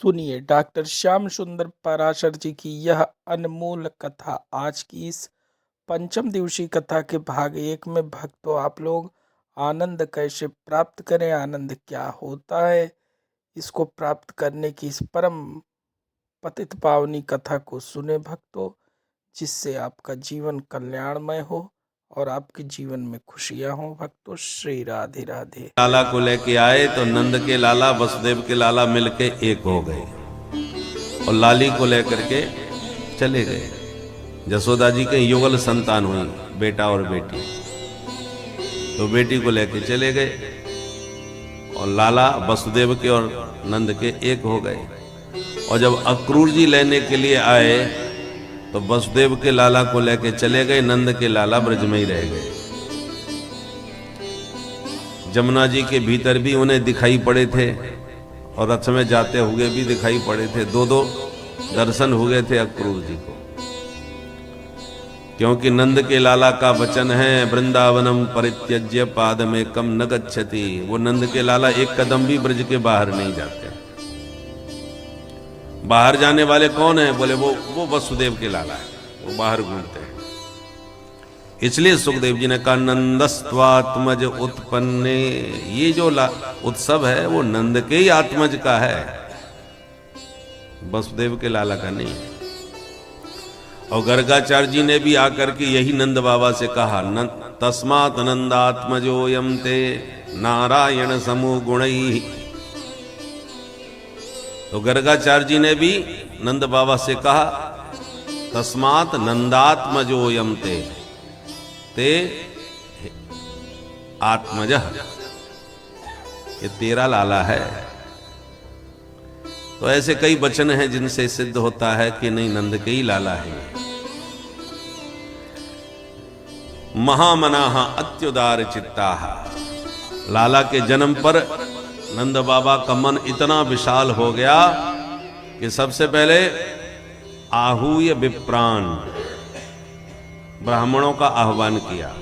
सुनिए डॉक्टर श्याम सुंदर पराशर जी की यह अनमोल कथा। आज की इस पंचम दिवसीय कथा के भाग एक में भक्तों आप लोग आनंद कैसे प्राप्त करें, आनंद क्या होता है, इसको प्राप्त करने की इस परम पतित पावनी कथा को सुने भक्तों, जिससे आपका जीवन कल्याणमय हो और आपके जीवन में खुशियां हो। भक्तों श्री राधे राधे। लाला को लेके आए तो नंद के लाला वसुदेव के लाला मिलके एक हो गए और लाली को लेकर के चले गए। जसोदा जी के युगल संतान हुई, बेटा और बेटी, तो बेटी को लेके चले गए और लाला वसुदेव के और नंद के एक हो गए। और जब अक्रूर जी लेने के लिए आए तो वसुदेव के लाला को लेके चले गए, नंद के लाला ब्रज में ही रह गए। जमुना जी के भीतर भी उन्हें दिखाई पड़े थे और रथ में जाते हुए भी दिखाई पड़े थे। दो दो दर्शन हुए थे अक्रूर जी को, क्योंकि नंद के लाला का वचन है वृंदावनम परित्यज्य पादमेकम न गच्छति। वो नंद के लाला एक कदम भी ब्रज के बाहर नहीं जाते। बाहर जाने वाले कौन है? बोले वो वसुदेव के लाला है, वो बाहर घूमते हैं। इसलिए सुखदेव जी ने कहा नंदस्त्वात्मज उत्पन्ने, ये जो उत्सव है वो नंद के ही आत्मज का है, वसुदेव के लाला का नहीं। और गर्गाचार्य जी ने भी आकर के यही नंद बाबा से कहा तस्मात् नंदात्मजोयम ते नारायण समो गुणैः। तो गर्गाचार्य जी ने भी नंद बाबा से कहा तस्मात् नंदात्मजोयम ते आत्मजः, ये तेरा लाला है। तो ऐसे कई वचन हैं जिनसे सिद्ध होता है कि नहीं, नंद के ही लाला है। महामनाः अत्युदार चित्ताः, लाला के जन्म पर नंद बाबा का मन इतना विशाल हो गया कि सबसे पहले आहूय विप्राण, ब्राह्मणों का आह्वान किया।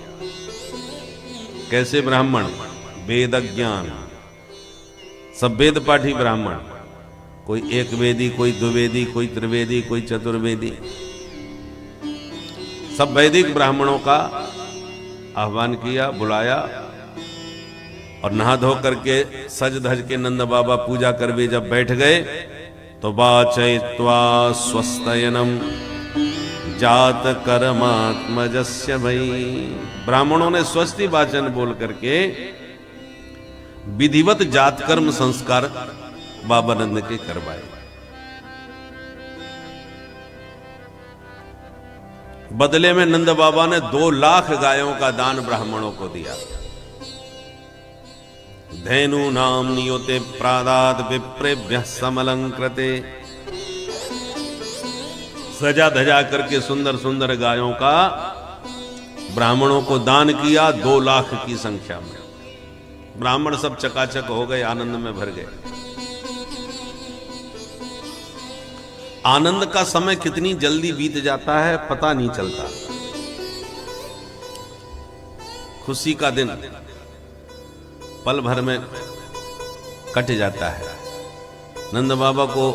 कैसे ब्राह्मण? वेद ज्ञान, सब वेद पाठी ब्राह्मण, कोई एक वेदी, कोई द्विवेदी, कोई त्रिवेदी, कोई चतुर्वेदी, सब वैदिक ब्राह्मणों का आह्वान किया, बुलाया। और नहा धो करके सज धज के नंद बाबा पूजा करवे जब बैठ गए तो वाचयित्वा स्वस्तयनम जात कर्मात्मजस्य भई, ब्राह्मणों ने स्वस्ति वाचन बोल करके विधिवत जात कर्म संस्कार बाबा नंद के करवाए। बदले में नंद बाबा ने 2 लाख गायों का दान ब्राह्मणों को दिया। धेनु नाम नियोते प्रादात विप्रेभ्यः समलंकृते, सजा धजा करके सुंदर सुंदर गायों का ब्राह्मणों को दान किया 2 लाख की संख्या में। ब्राह्मण सब चकाचक हो गए, आनंद में भर गए। आनंद का समय कितनी जल्दी बीत जाता है पता नहीं चलता। खुशी का दिन पल भर में कट जाता है। नंद बाबा को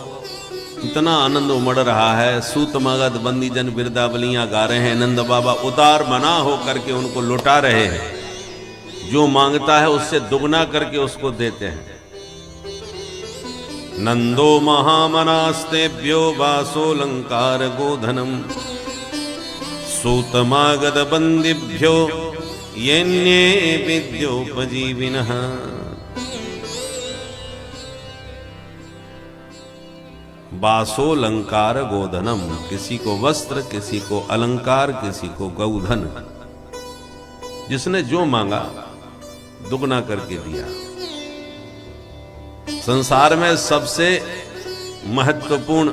इतना आनंद उमड़ रहा है, सूत मगध बंदी जन बिरदावलियां गा रहे हैं। नंद बाबा उदार मना होकर के उनको लुटा रहे हैं, जो मांगता है उससे दुगना करके उसको देते हैं। नंदो महामनास्तेभ्यो वासोलंकार गोधनम सूतमागध बंदिभ्यो येन्ये विद्योपजीविनः। वासोलंकार गोधनम, किसी को वस्त्र, किसी को अलंकार, किसी को गौधन, जिसने जो मांगा दुगना करके दिया। संसार में सबसे महत्वपूर्ण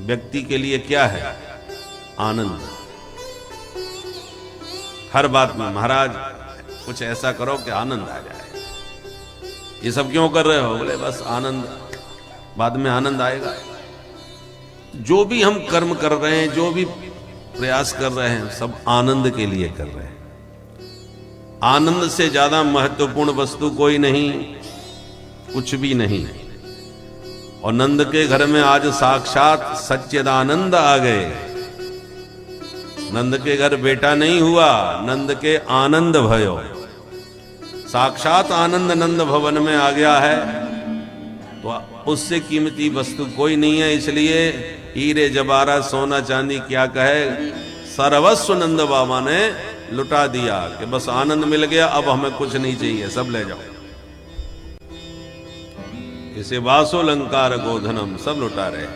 व्यक्ति के लिए क्या है? आनंद। हर बात में महाराज कुछ ऐसा करो कि आनंद आ जाए। ये सब क्यों कर रहे हो? बोले बस आनंद, बाद में आनंद आएगा। जो भी हम कर्म कर रहे हैं, जो भी प्रयास कर रहे हैं, सब आनंद के लिए कर रहे हैं। आनंद से ज्यादा महत्वपूर्ण वस्तु कोई नहीं, कुछ भी नहीं। और नंद के घर में आज साक्षात सच्चिदानंद आ गए। नंद के घर बेटा नहीं हुआ, नंद के आनंद भयो। साक्षात आनंद नंद भवन में आ गया है, तो उससे कीमती वस्तु कोई नहीं है। इसलिए हीरे जवाहरात सोना चांदी क्या कहे, सर्वस्व नंद बाबा ने लुटा दिया कि बस आनंद मिल गया, अब हमें कुछ नहीं चाहिए, सब ले जाओ। इसे वासोलंकार गोधनम सब लुटा रहे।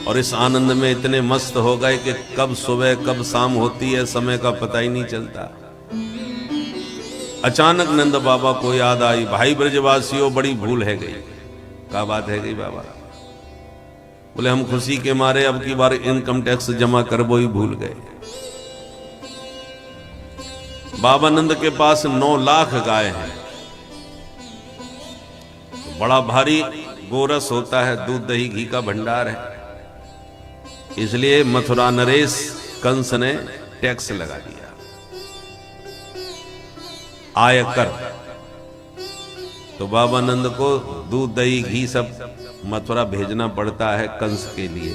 और इस आनंद में इतने मस्त हो गए कि कब सुबह कब शाम होती है समय का पता ही नहीं चलता। अचानक नंद बाबा को याद आई, भाई ब्रजवासियों बड़ी भूल है गई। क्या बात है गई बाबा? बोले हम खुशी के मारे अब की बार इनकम टैक्स जमा कर वो ही भूल गए। बाबा नंद के पास 9 लाख गाय हैं। बड़ा भारी गोरस होता है, दूध दही घी का भंडार है। इसलिए मथुरा नरेश कंस ने टैक्स लगा दिया, आयकर। तो बाबा नंद को दूध दही घी सब मथुरा भेजना पड़ता है कंस के लिए,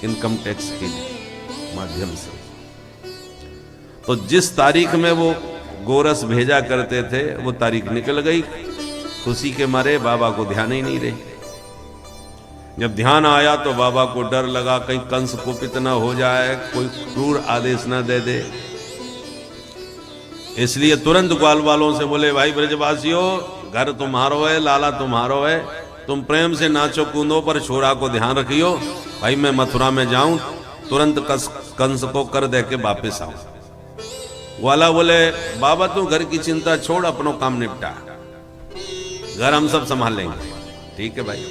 इनकम टैक्स के लिए माध्यम से। तो जिस तारीख में वो गोरस भेजा करते थे वो तारीख निकल गई। खुशी के मारे बाबा को ध्यान ही नहीं रही। जब ध्यान आया तो बाबा को डर लगा कहीं कंस कुपित न हो जाए, कोई क्रूर आदेश न दे दे। इसलिए तुरंत ग्वाल वालों से बोले, भाई ब्रजवासियों घर तुम्हारो है, लाला तुम्हारो है, तुम प्रेम से नाचो कूदो पर छोरा को ध्यान रखियो। भाई मैं मथुरा में जाऊं, तुरंत कंस को कर दे के वापिस आऊं। ग्वाला बोले, बाबा तू घर की चिंता छोड़, अपनो काम निपटा, घर हम सब संभाल लेंगे। ठीक है भाई।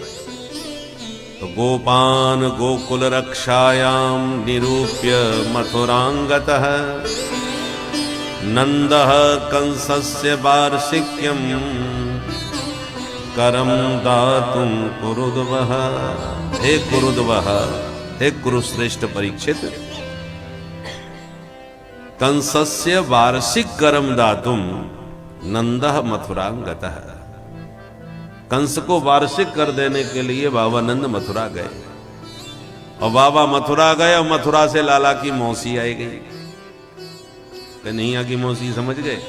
तो गोपान गोकुल रक्षायाम निरूप्य मथुरांगतः नंदः कंसस्य वार्षिक्यम करम दातुम कुरुद्वः। हे कुरुद्वः, हे कुरुश्रेष्ठ परीक्षित, कंसस्य वार्षिक करम दातुम नंदः मथुरांगतः। कंस को वार्षिक कर देने के लिए बाबा नंद मथुरा गए। और बाबा मथुरा गए और मथुरा से लाला की मौसी आई गई। कन्हैया की मौसी समझ गए।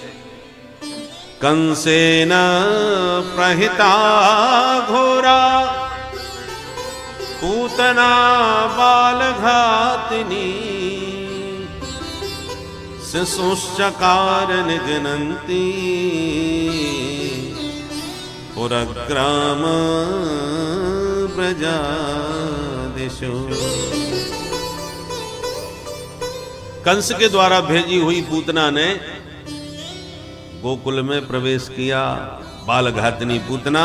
कंसेन प्रहिता घोरा पूतना बालघातिनी शिशुश्चकार निघ्नन्ति पुरग्राम प्रजादिषु। कंस के द्वारा भेजी हुई पूतना ने गोकुल में प्रवेश किया। बालघातिनी पूतना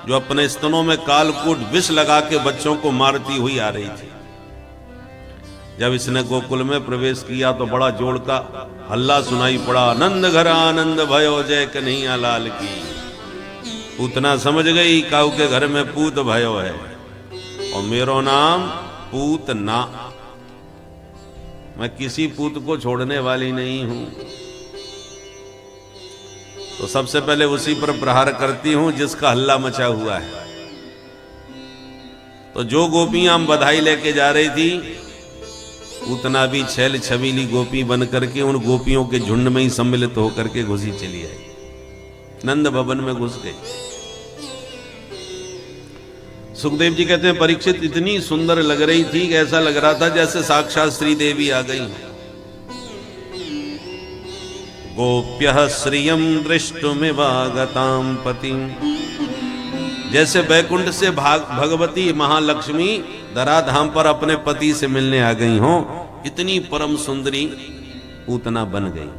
जो अपने स्तनों में कालकूट विष लगा के बच्चों को मारती हुई आ रही थी। जब इसने गोकुल में प्रवेश किया तो बड़ा जोड़ का हल्ला सुनाई पड़ा, नंद घर आनंद भयो जय कन्हैया लाल की। पूतना समझ गई काऊ के घर में पूत भयो है और मेरो नाम पूतना। मैं किसी पूत को छोड़ने वाली नहीं हूं। तो सबसे पहले उसी पर प्रहार करती हूं जिसका हल्ला मचा हुआ है। तो जो गोपियां बधाई लेके जा रही थी, उतना भी छैल छबीली गोपी बन करके उन गोपियों के झुंड में ही सम्मिलित होकर के घुसी चली आई, नंद भवन में घुस गई। सुखदेव जी कहते हैं परीक्षित इतनी सुंदर लग रही थी कि ऐसा लग रहा था जैसे साक्षात श्री देवी आ गई। गोप्यः श्रियं दृष्टुमिवागतां पतिं। जैसे बैकुंठ से भगवती महालक्ष्मी धराधाम पर अपने पति से मिलने आ गई हो, इतनी परम सुंदरी पूतना बन गई।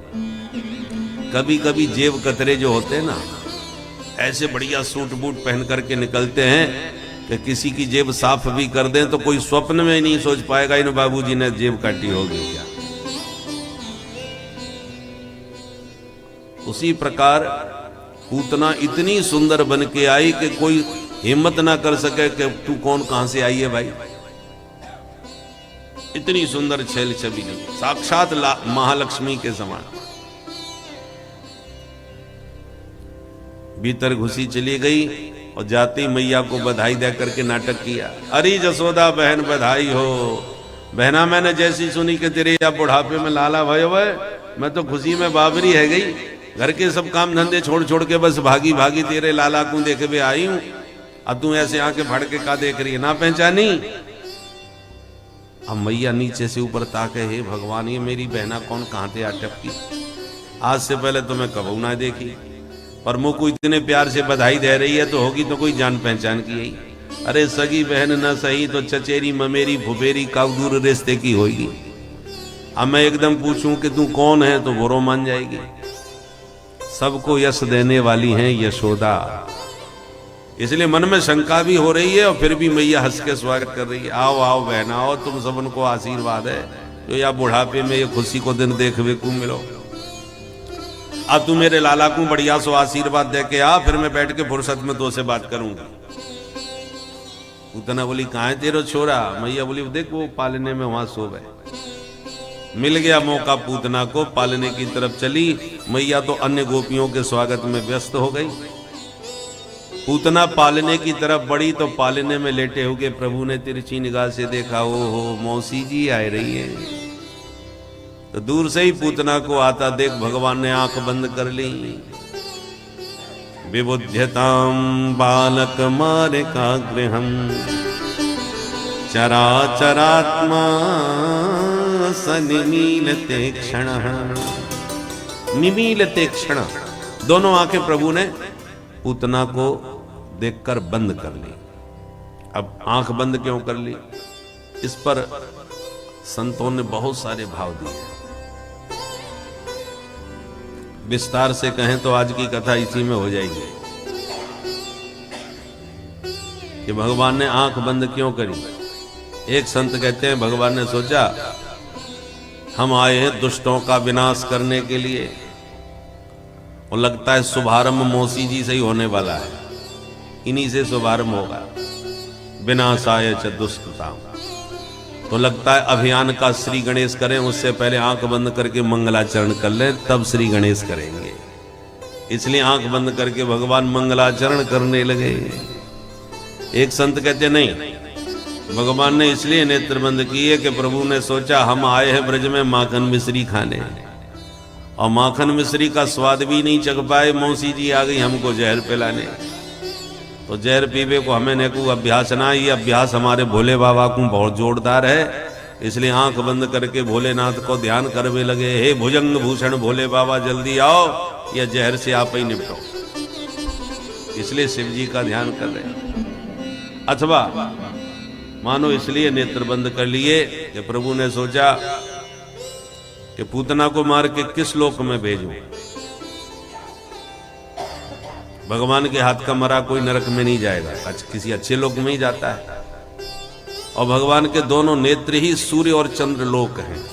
कभी कभी जेब कतरे जो होते हैं ना, ऐसे बढ़िया सूट बूट पहन करके निकलते हैं कि किसी की जेब साफ भी कर दें तो कोई स्वप्न में नहीं सोच पाएगा इन बाबूजी ने जेब काटी होगी क्या। उसी प्रकार पूतना इतनी सुंदर बन के आई कि कोई हिम्मत ना कर सके कि तू कौन कहां से आई है भाई। इतनी सुंदर छैल छबीली, साक्षात महालक्ष्मी के समान। भीतर घुसी चली गई और जाती मैया को बधाई दे करके नाटक किया। अरे जसोदा बहन बधाई हो। बहना मैंने जैसी सुनी कि तेरे या बुढ़ापे में लाला भयो है, मैं तो खुशी में बाबरी है गई। घर के सब काम धंधे छोड़ छोड़ के बस भागी भागी तेरे लाला को देखे हुए आई हूं। अब तू ऐसे आके भड़ के का देख रही है, ना पहचानी। अब मैया नीचे से ऊपर ताके, हे भगवान ये मेरी बहना कौन कहां थे अटपकी, आज से पहले तो मैं कबू ना देखी, पर मुझ को इतने प्यार से बधाई दे रही है तो होगी तो कोई जान पहचान की ही। अरे सगी बहन न सही तो चचेरी ममेरी फुफेरी कागदूर रिश्ते की होगी। अब मैं एकदम पूछूं कि तू कौन है तो बुरो मान जाएगी। सबको यश देने वाली हैं यशोदा, इसलिए मन में शंका भी हो रही है और फिर भी मैया हंस के स्वागत कर रही है। आओ आओ बहन आओ, तुम सबन को आशीर्वाद है जो या बुढ़ापे में ये खुशी को दिन देखवे को मिलो। अब तू मेरे लाला को बढ़िया सो आशीर्वाद दे के आ, फिर मैं बैठ के फुर्सत में तो से बात करूंगा। पूतना बोली कहाँ है तेरा छोरा। मैया बोली देख वो पालने में वहां सो है। मिल गया मौका पूतना को, पालने की तरफ चली। मैया तो अन्य गोपियों के स्वागत में व्यस्त हो गई। पूतना पालने की तरफ बढ़ी तो पालने में लेटे हुए प्रभु ने तिरछी निगाह से देखा, ओ हो मौसी जी आ रही है। तो दूर से ही पूतना को आता देख भगवान ने आंख बंद कर ली। विबुध्यताम बालक मारे का गृहम चराचरात्मा सनिमीलते क्षण। निमीलते क्षण, दोनों आंखें प्रभु ने पूतना को देखकर बंद कर ली। अब आंख बंद क्यों कर ली, इस पर संतों ने बहुत सारे भाव दिए। विस्तार से कहें तो आज की कथा इसी में हो जाएगी कि भगवान ने आंख बंद क्यों करी। एक संत कहते हैं भगवान ने सोचा हम आए हैं दुष्टों का विनाश करने के लिए, और लगता है शुभारंभ मौसी जी से ही होने वाला है, इन्हीं से शुभारंभ होगा। विनाशाय च दुष्कृताम, तो लगता है अभियान का श्री गणेश करें, उससे पहले आंख बंद करके मंगलाचरण कर लें, तब श्री गणेश करेंगे। इसलिए आंख बंद करके भगवान मंगलाचरण करने लगे। एक संत कहते नहीं, भगवान ने इसलिए नेत्र बंद किए कि प्रभु ने सोचा हम आए हैं ब्रज में माखन मिश्री खाने, और माखन मिश्री का स्वाद भी नहीं चख पाए, मौसी जी आ गई हमको जहर पिलाने। तो जहर पीवे को हमें ने को अभ्यास ना, ये अभ्यास हमारे भोले बाबा को बहुत जोरदार है। इसलिए आंख बंद करके भोलेनाथ को ध्यान करवे लगे, हे भुजंग भूषण भोले बाबा जल्दी आओ, यह जहर से आप ही निपटो। इसलिए शिव जी का ध्यान कर रहे हैं। अथवा मानो इसलिए नेत्र बंद कर लिए कि प्रभु ने सोचा कि पूतना को मार के किस लोक में भेजूं। भगवान के हाथ का मरा कोई नरक में नहीं जाएगा, किसी अच्छे लोक में ही जाता है। और भगवान के दोनों नेत्र ही सूर्य और चंद्र लोक हैं।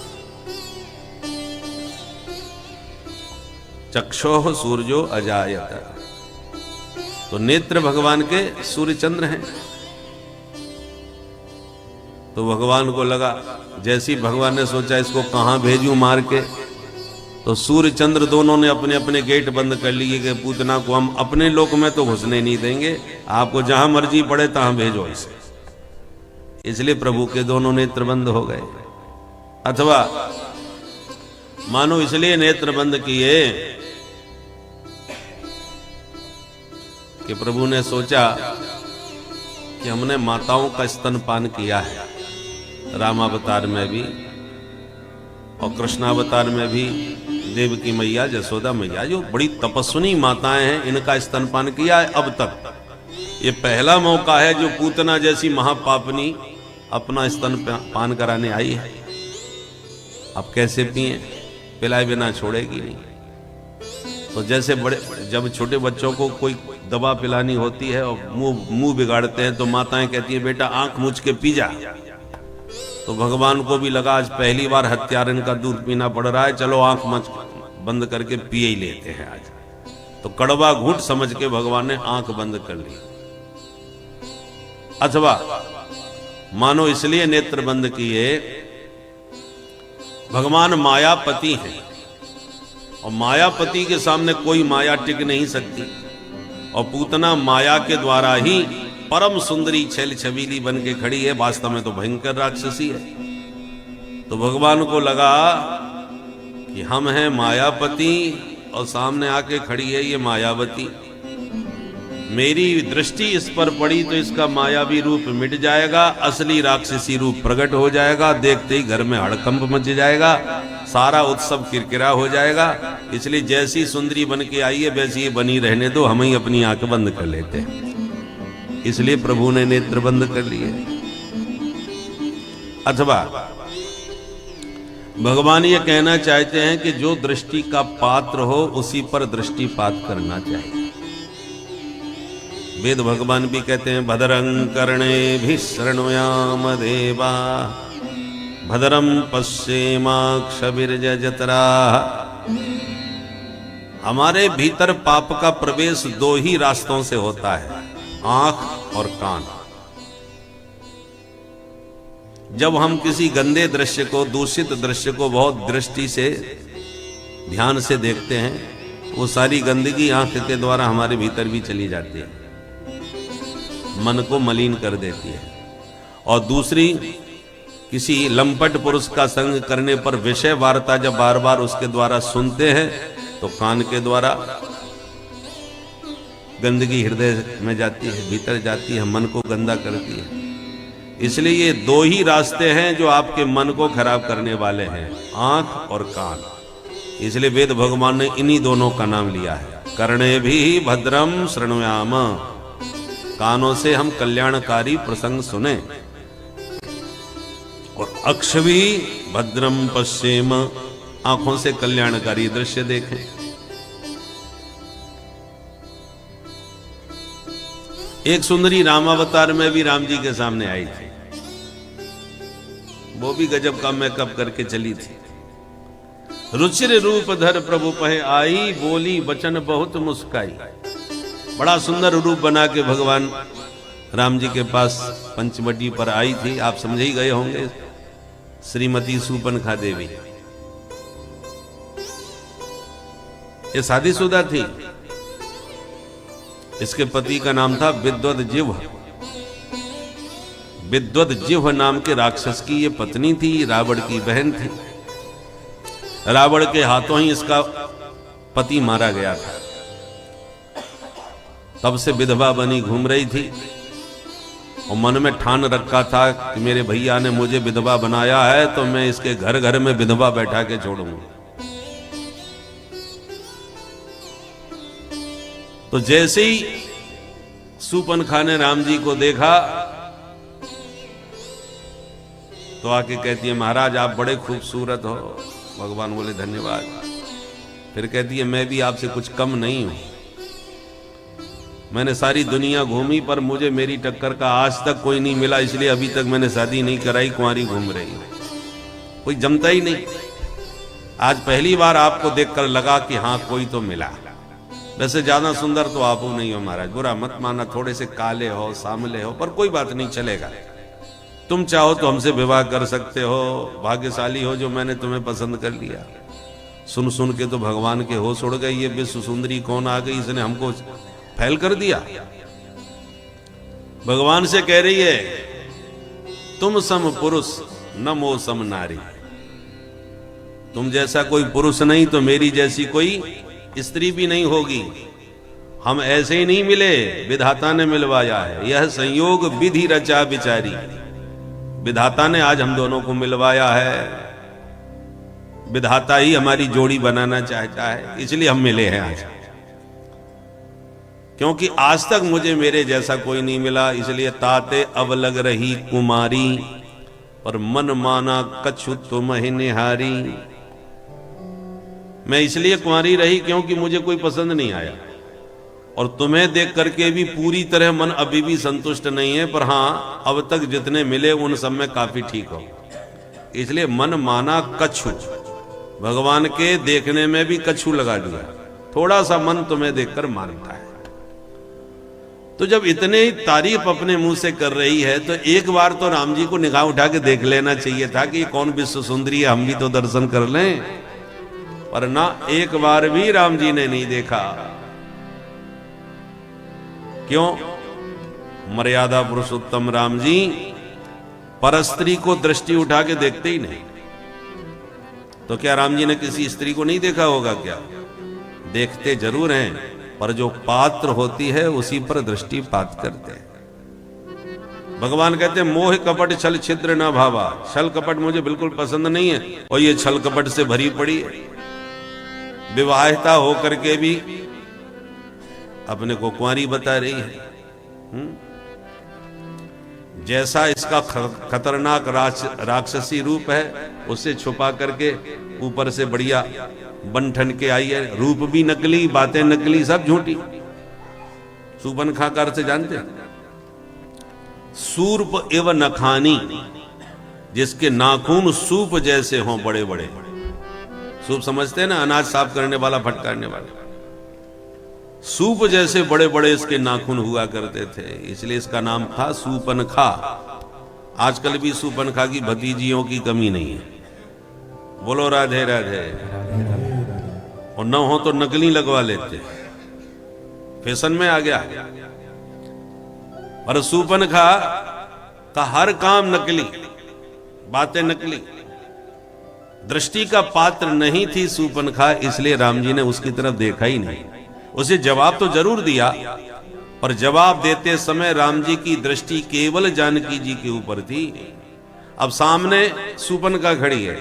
चक्षोः सूर्यो अजायत, तो नेत्र भगवान के सूर्य चंद्र हैं। तो भगवान को लगा, जैसी भगवान ने सोचा इसको कहां भेजूं मार के, तो सूर्य चंद्र दोनों ने अपने अपने गेट बंद कर लिए कि पूतना को हम अपने लोक में तो घुसने नहीं देंगे, आपको जहां मर्जी पड़े तहां भेजो इसे। इसलिए प्रभु के दोनों नेत्र बंद हो गए। अथवा मानो इसलिए नेत्र बंद किए कि प्रभु ने सोचा कि हमने माताओं का स्तनपान किया है, रामावतार में भी और कृष्णावतार में भी। देवकी मैया जसोदा मैया जो बड़ी तपस्विनी माताएं हैं, इनका स्तनपान किया है अब तक। ये पहला मौका है जो पूतना जैसी महापापनी अपना स्तनपान कराने आई है। अब कैसे पिए, पिलाए बिना छोड़ेगी नहीं। तो जैसे बड़े जब छोटे बच्चों को कोई दवा पिलानी होती है और मुंह बिगाड़ते हैं तो माताएं कहती हैं बेटा आंख मूछ के पी जा। तो भगवान को भी लगा आज पहली बार हत्यारन का दूध पीना पड़ रहा है, चलो आंख मच बंद करके पिए ही लेते हैं आज। तो कड़वा घूंट समझ के भगवान ने आंख बंद कर ली। अथवा मानो इसलिए नेत्र बंद किए, भगवान मायापति हैं और मायापति के सामने कोई माया टिक नहीं सकती। और पूतना माया के द्वारा ही परम सुंदरी छैल छबीली बन के खड़ी है, वास्तव में तो भयंकर राक्षसी है। तो भगवान को लगा कि हम हैं मायापति और सामने आके खड़ी है ये मायावती। मेरी दृष्टि इस पर पड़ी तो इसका मायावी रूप मिट जाएगा, असली राक्षसी रूप प्रकट हो जाएगा। देखते ही घर में हड़कंप मच जाएगा, सारा उत्सव किरकिरा हो जाएगा। इसलिए जैसी सुंदरी बन के आई है वैसी ही बनी रहने दो, हम ही अपनी आंख बंद कर लेते हैं। इसलिए प्रभु ने नेत्र बंद कर लिए। अथवा भगवान ये कहना चाहते हैं कि जो दृष्टि का पात्र हो उसी पर दृष्टिपात करना चाहिए। वेद भगवान भी कहते हैं भद्रं कर्णेभिः शृणुयाम देवा भद्रं पश्येमाक्षभिर्यजत्राः। हमारे भीतर पाप का प्रवेश दो ही रास्तों से होता है, आंख और कान। जब हम किसी गंदे दृश्य को, दूषित दृश्य को बहुत दृष्टि से ध्यान से देखते हैं, वो सारी गंदगी आंख के द्वारा हमारे भीतर भी चली जाती है, मन को मलिन कर देती है। और दूसरी, किसी लंपट पुरुष का संग करने पर विषय वार्ता जब बार बार उसके द्वारा सुनते हैं तो कान के द्वारा गंदगी हृदय में जाती है, भीतर जाती है, मन को गंदा करती है। इसलिए ये दो ही रास्ते हैं जो आपके मन को खराब करने वाले हैं, आंख और कान। इसलिए वेद भगवान ने इन्हीं दोनों का नाम लिया है। कर्णेभिः भद्रं शृणुयाम, कानों से हम कल्याणकारी प्रसंग सुने, और अक्षभिः भद्रं पश्येम, आंखों से कल्याणकारी दृश्य देखें। एक सुंदरी रामावतार में भी राम जी के सामने आई थी, वो भी गजब का मेकअप करके चली थी। रुचिर रूप धर प्रभु पहे आई, बोली वचन बहुत मुस्काई। बड़ा सुंदर रूप बना के भगवान राम जी के पास पंचवटी पर आई थी। आप समझ ही गए होंगे, श्रीमती सूपनखा देवी। ये शादीशुदा थी। इसके पति का नाम था विद्वद्जिह्व। विद्वद्जिह्व नाम के राक्षस की ये पत्नी थी, रावण की बहन थी। रावण के हाथों ही इसका पति मारा गया था। तब से विधवा बनी घूम रही थी और मन में ठान रखा था कि मेरे भैया ने मुझे विधवा बनाया है तो मैं इसके घर घर में विधवा बैठा के छोड़ूंगा। तो जैसे ही सूपनखा ने राम जी को देखा तो आके कहती है, महाराज आप बड़े खूबसूरत हो। भगवान बोले धन्यवाद। फिर कहती है, मैं भी आपसे कुछ कम नहीं हूं। मैंने सारी दुनिया घूमी पर मुझे मेरी टक्कर का आज तक कोई नहीं मिला, इसलिए अभी तक मैंने शादी नहीं कराई, कुंवारी घूम रही हूं, कोई जमता ही नहीं। आज पहली बार आपको देखकर लगा कि हाँ कोई तो मिला। वैसे ज्यादा सुंदर तो आप नहीं हो महाराज, बुरा मत माना, थोड़े से काले हो, सामले हो, पर कोई बात नहीं, चलेगा। तुम चाहो तो हमसे विवाह कर सकते हो, भाग्यशाली हो जो मैंने तुम्हें पसंद कर लिया। सुन सुन के तो भगवान के होश उड़ गए, ये विश्व सुंदरी कौन आ गई, इसने हमको फैल कर दिया। भगवान से कह रही है, तुम सम पुरुष न मो सम नारी। तुम जैसा कोई पुरुष नहीं तो मेरी जैसी कोई स्त्री भी नहीं होगी। हम ऐसे ही नहीं मिले, विधाता ने मिलवाया है। यह संयोग विधि रचा विचारी। विधाता ने आज हम दोनों को मिलवाया है। विधाता ही हमारी जोड़ी बनाना चाहता है, इसलिए हम मिले हैं आज। क्योंकि आज तक मुझे मेरे जैसा कोई नहीं मिला, इसलिए ताते अब लग रही कुमारी, पर मन माना कछु तुम ही निहारी। मैं इसलिए कुंवारी रही क्योंकि मुझे कोई पसंद नहीं आया, और तुम्हें देख करके भी पूरी तरह मन अभी भी संतुष्ट नहीं है, पर हाँ अब तक जितने मिले उन सब में काफी ठीक हो। इसलिए मन माना कछु, भगवान के देखने में भी कछु लगा दिया, थोड़ा सा मन तुम्हें देखकर मानता है। तो जब इतने ही तारीफ अपने मुंह से कर रही है तो एक बार तो राम जी को निगाह उठा के देख लेना चाहिए था कि कौन विश्व सुंदरी है, हम भी तो दर्शन कर लें। पर ना, एक बार भी राम जी ने नहीं देखा। क्यों? मर्यादा पुरुषोत्तम राम जी परस्त्री को दृष्टि उठा के देखते ही नहीं। तो क्या राम जी ने किसी स्त्री को नहीं देखा होगा क्या? देखते जरूर हैं, पर जो पात्र होती है उसी पर दृष्टिपात करते हैं। भगवान कहते हैं मोह कपट छल छिद्र न भावा। छल कपट मुझे बिल्कुल पसंद नहीं है, और ये छल कपट से भरी पड़ी है। विवाहिता होकर के भी अपने को कुंवारी बता रही है। जैसा इसका खतरनाक राक्षसी रूप है, उसे छुपा करके ऊपर से बढ़िया बन ठन के आई है। रूप भी नकली, बातें नकली, सब झूठी। सूपनखा का अर्थ जानते हैं? सूर्प एवं नखानी, जिसके नाखून सूप जैसे हों बड़े बड़े। सूप समझते हैं ना, अनाज साफ करने वाला, फटकारने वाला। सूप जैसे बड़े बड़े इसके नाखून हुआ करते थे, इसलिए इसका नाम था सूपनखा। आजकल भी सूपनखा की भतीजियों की कमी नहीं है। बोलो राधे राधे। और न हो तो नकली लगवा लेते, फैशन में आ गया। पर सूपनखा का हर काम नकली, बातें नकली। दृष्टि का पात्र नहीं थी सूपनखा, इसलिए राम जी ने उसकी तरफ देखा ही नहीं। उसे जवाब तो जरूर दिया, पर जवाब देते समय राम जी की दृष्टि केवल जानकी जी के ऊपर थी। अब सामने सूपनखा खड़ी है,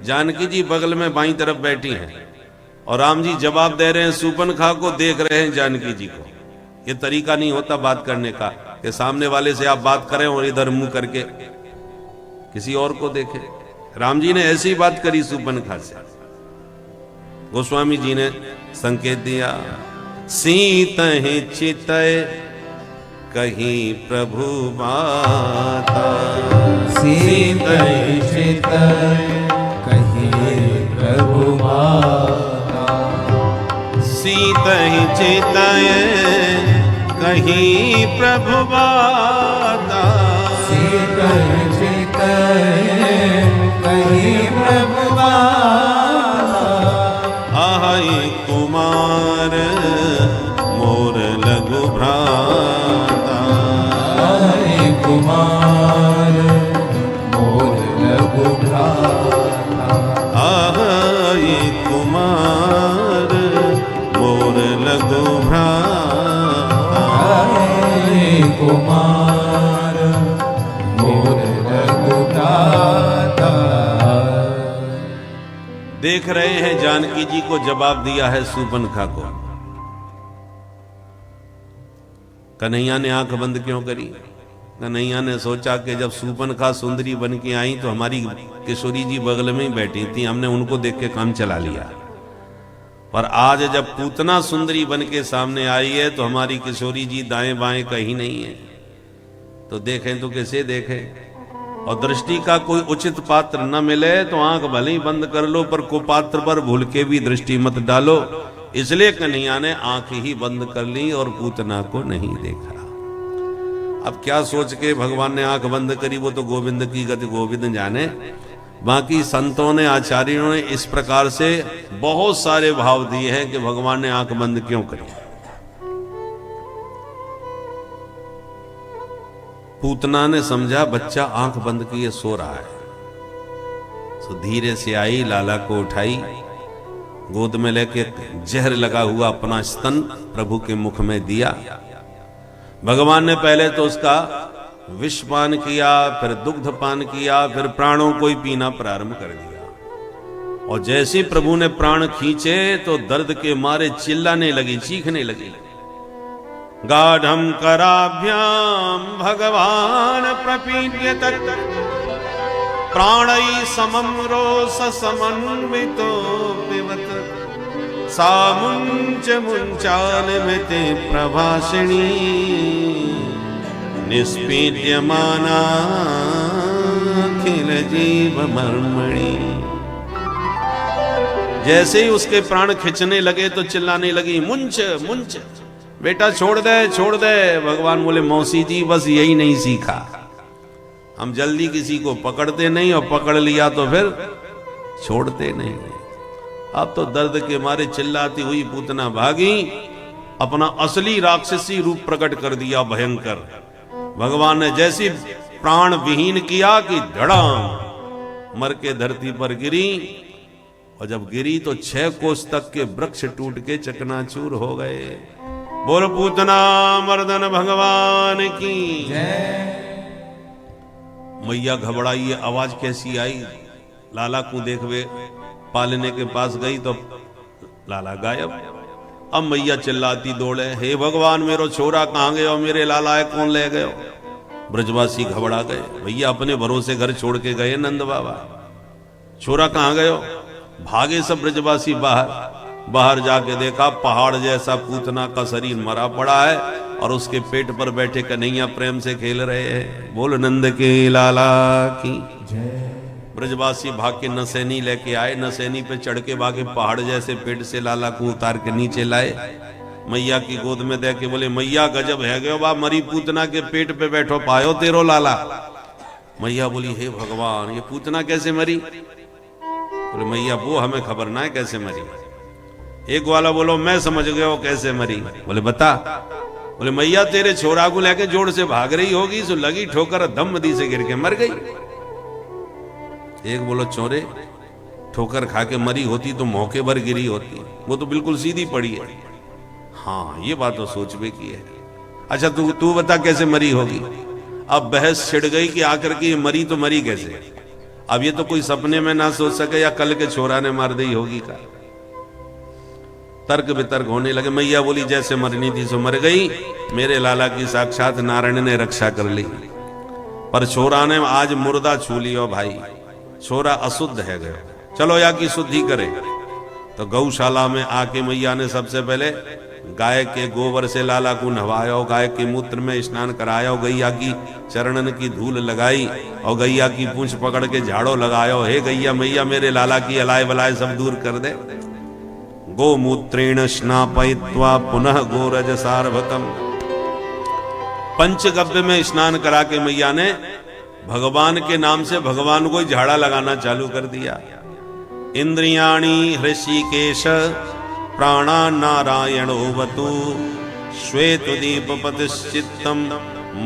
जानकी जी बगल में बाईं तरफ बैठी हैं, और राम जी जवाब दे रहे हैं सूपनखा को, देख रहे हैं जानकी जी को। ये तरीका नहीं होता बात करने का कि सामने वाले से आप बात करें और इधर मुंह करके किसी और को देखें। राम जी ने ऐसी बात करी सूपनखा से। गोस्वामी जी ने संकेत दिया, सीतहि चितय कहीं प्रभु माता। सीतहि चितय कहीं प्रभु माता। सीतहि चितय कहीं प्रभु माता। सीतहि चितय कहीं प्रभु माता। आहै कुमार मोर लघु भ्राता। आहै कुमार मोर लघु भ्राता। आहै कुमार मोर लघु भ्राता। आहै कुमार मोर लघु भ्राता। देख रहे हैं जानकी जी को जवाब दिया है सूपनखा को। कन्हैया ने आंख बंद क्यों करी? कन्हैया ने सोचा कि जब सूपनखा सुंदरी बन के आई तो हमारी किशोरी जी बगल में ही बैठी थी, हमने उनको देख के काम चला लिया। पर आज जब पूतना सुंदरी बन के सामने आई है तो हमारी किशोरी जी दाएं बाएं कहीं नहीं है, तो देखें तो कैसे देखें। और दृष्टि का कोई उचित पात्र न मिले तो आंख भले ही बंद कर लो, पर कुपात्र पर भूल के भी दृष्टि मत डालो। इसलिए कन्हैया ने आंख ही बंद कर ली और पूतना को नहीं देखा। अब क्या सोच के भगवान ने आंख बंद करी, वो तो गोविंद की गति गोविंद जाने। बाकी संतों ने, आचार्यों ने इस प्रकार से बहुत सारे भाव दिए हैं कि भगवान ने आंख बंद क्यों करी। पूतना ने समझा बच्चा आंख बंद किए सो रहा है, तो धीरे से आई, लाला को उठाई, गोद में लेके जहर लगा हुआ अपना स्तन प्रभु के मुख में दिया। भगवान ने पहले तो उसका विष पान किया, फिर दुग्ध पान किया, फिर प्राणों को ही पीना प्रारंभ कर दिया। और जैसे प्रभु ने प्राण खींचे तो दर्द के मारे चिल्लाने लगी, चीखने लगी। गाढ़ं कराभ्याम भगवान प्रपीड्य तत् प्राणै समं रोष समन्वितो पिबत सामुंच मुंचालमिते प्रभाषिणी निष्पीड्यमाना अखिल जीव मर्मणि। जैसे ही उसके प्राण खिंचने लगे तो चिल्लाने लगी, मुंच मुंच, बेटा छोड़ दे छोड़ दे। भगवान बोले, मौसी जी बस यही नहीं सीखा, हम जल्दी किसी को पकड़ते नहीं, और पकड़ लिया तो फिर छोड़ते नहीं। अब तो दर्द के मारे चिल्लाती हुई पूतना भागी अपना असली राक्षसी रूप प्रकट कर दिया भयंकर। भगवान ने जैसी प्राण विहीन किया कि धड़ाम मर के धरती पर गिरी, और जब गिरी तो 6 कोस तक के वृक्ष टूट के चकनाचूर हो गए। बोल पूतना मर्दन भगवान की मैया घबराई, ये आवाज कैसी आई? लाला को देखवे पालने के पास गई तो लाला गायब। अब मैया चिल्लाती दौड़े, हे भगवान मेरो छोरा कहां गए, मेरे लाला है कौन ले गए? ब्रजवासी घबरा गए, भैया अपने भरोसे घर छोड़ के गए नंद बाबा, छोरा कहां गए? भागे सब ब्रजवासी बाहर जाके देखा पहाड़ जैसा पूतना का शरीर मरा पड़ा है और उसके पेट पर बैठे कन्हैया प्रेम से खेल रहे हैं। बोल नंद के लाला की। ब्रजवासी भाग के नसैनी लेके आए, नसैनी पे चढ़ के भागे, पहाड़ जैसे पेट से लाला को उतार के नीचे लाए, मैया की गोद में दे के बोले, मैया गजब है गयो बा, मरी पूतना के पेट पे बैठो पायो तेरो लाला। मैया बोली, हे भगवान ये पूतना कैसे मरी? बोले मैया वो हमें खबर ना है कैसे मरी। एक वाला बोलो मैं समझ गया वो कैसे मरी। बोले बता। बोले मैया तेरे छोरा को लेके जोड़ से भाग रही होगी, सो लगी ठोकर धम दी से गिर के मर गई। एक बोलो चोरे ठोकर खा के मरी होती तो मौके पर गिरी होती, वो तो बिल्कुल सीधी पड़ी है। हाँ ये बात तो सोच भी की है। अच्छा तू बता कैसे मरी होगी? अब बहस छिड़ गई कि आकर के मरी तो मरी कैसे? अब ये तो कोई सपने में ना सोच सके या कल के छोरा ने मार दी होगी का। तर्क वितर्क होने लगे। मैया बोली जैसे मरनी थी सो मर गई, मेरे लाला की साक्षात नारायण ने रक्षा कर ली, पर छोरा ने आज मुर्दा छू लियो भाई, छोरा अशुद्ध है गयो, चलो या की शुद्धि करे। तो गौशाला में आके मैया ने सबसे पहले गाय के गोबर से लाला को नहवाया, गाय के मूत्र में स्नान कराया, गैया की चरणन की धूल लगाई और गैया की पूंछ पकड़ के झाड़ो लगायो, हे गैया मैया मेरे लाला की अलाय बलाय सब दूर कर दे। गोमूत्रेण स्नापयित्वा पुनः गोरज सार्वतम, पंचगव्य में स्नान करा के मैया ने भगवान के नाम से भगवान को झाड़ा लगाना चालू कर दिया। इंद्रियाणि हृषिकेश प्राणा नारायणोवतु श्वेत दीपपतिश्चित्तम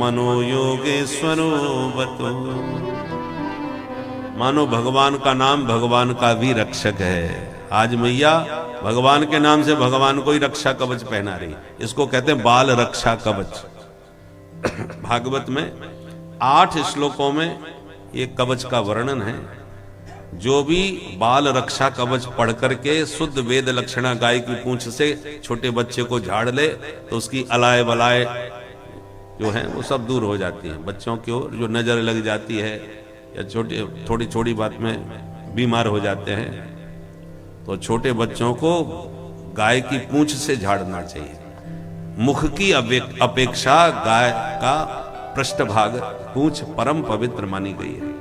मनोयोगेश्वरोवतु। मानो भगवान का नाम भगवान का भी रक्षक है। आज मैया भगवान के नाम से भगवान को ही रक्षा कवच पहना रही, इसको कहते हैं बाल रक्षा कवच। भागवत में 8 श्लोकों में एक कवच का वर्णन है। जो भी बाल रक्षा कवच पढ़ करके शुद्ध वेद लक्षणा गाय की पूंछ से छोटे बच्चे को झाड़ ले तो उसकी अलाय बलाय जो है वो सब दूर हो जाती है। बच्चों की ओर जो नजर लग जाती है या थोड़ी छोटी बात में बीमार हो जाते हैं, तो छोटे बच्चों को गाय की पूंछ से झाड़ना चाहिए। मुख की अपेक्षा गाय का पृष्ठभाग पूंछ परम पवित्र मानी गई है।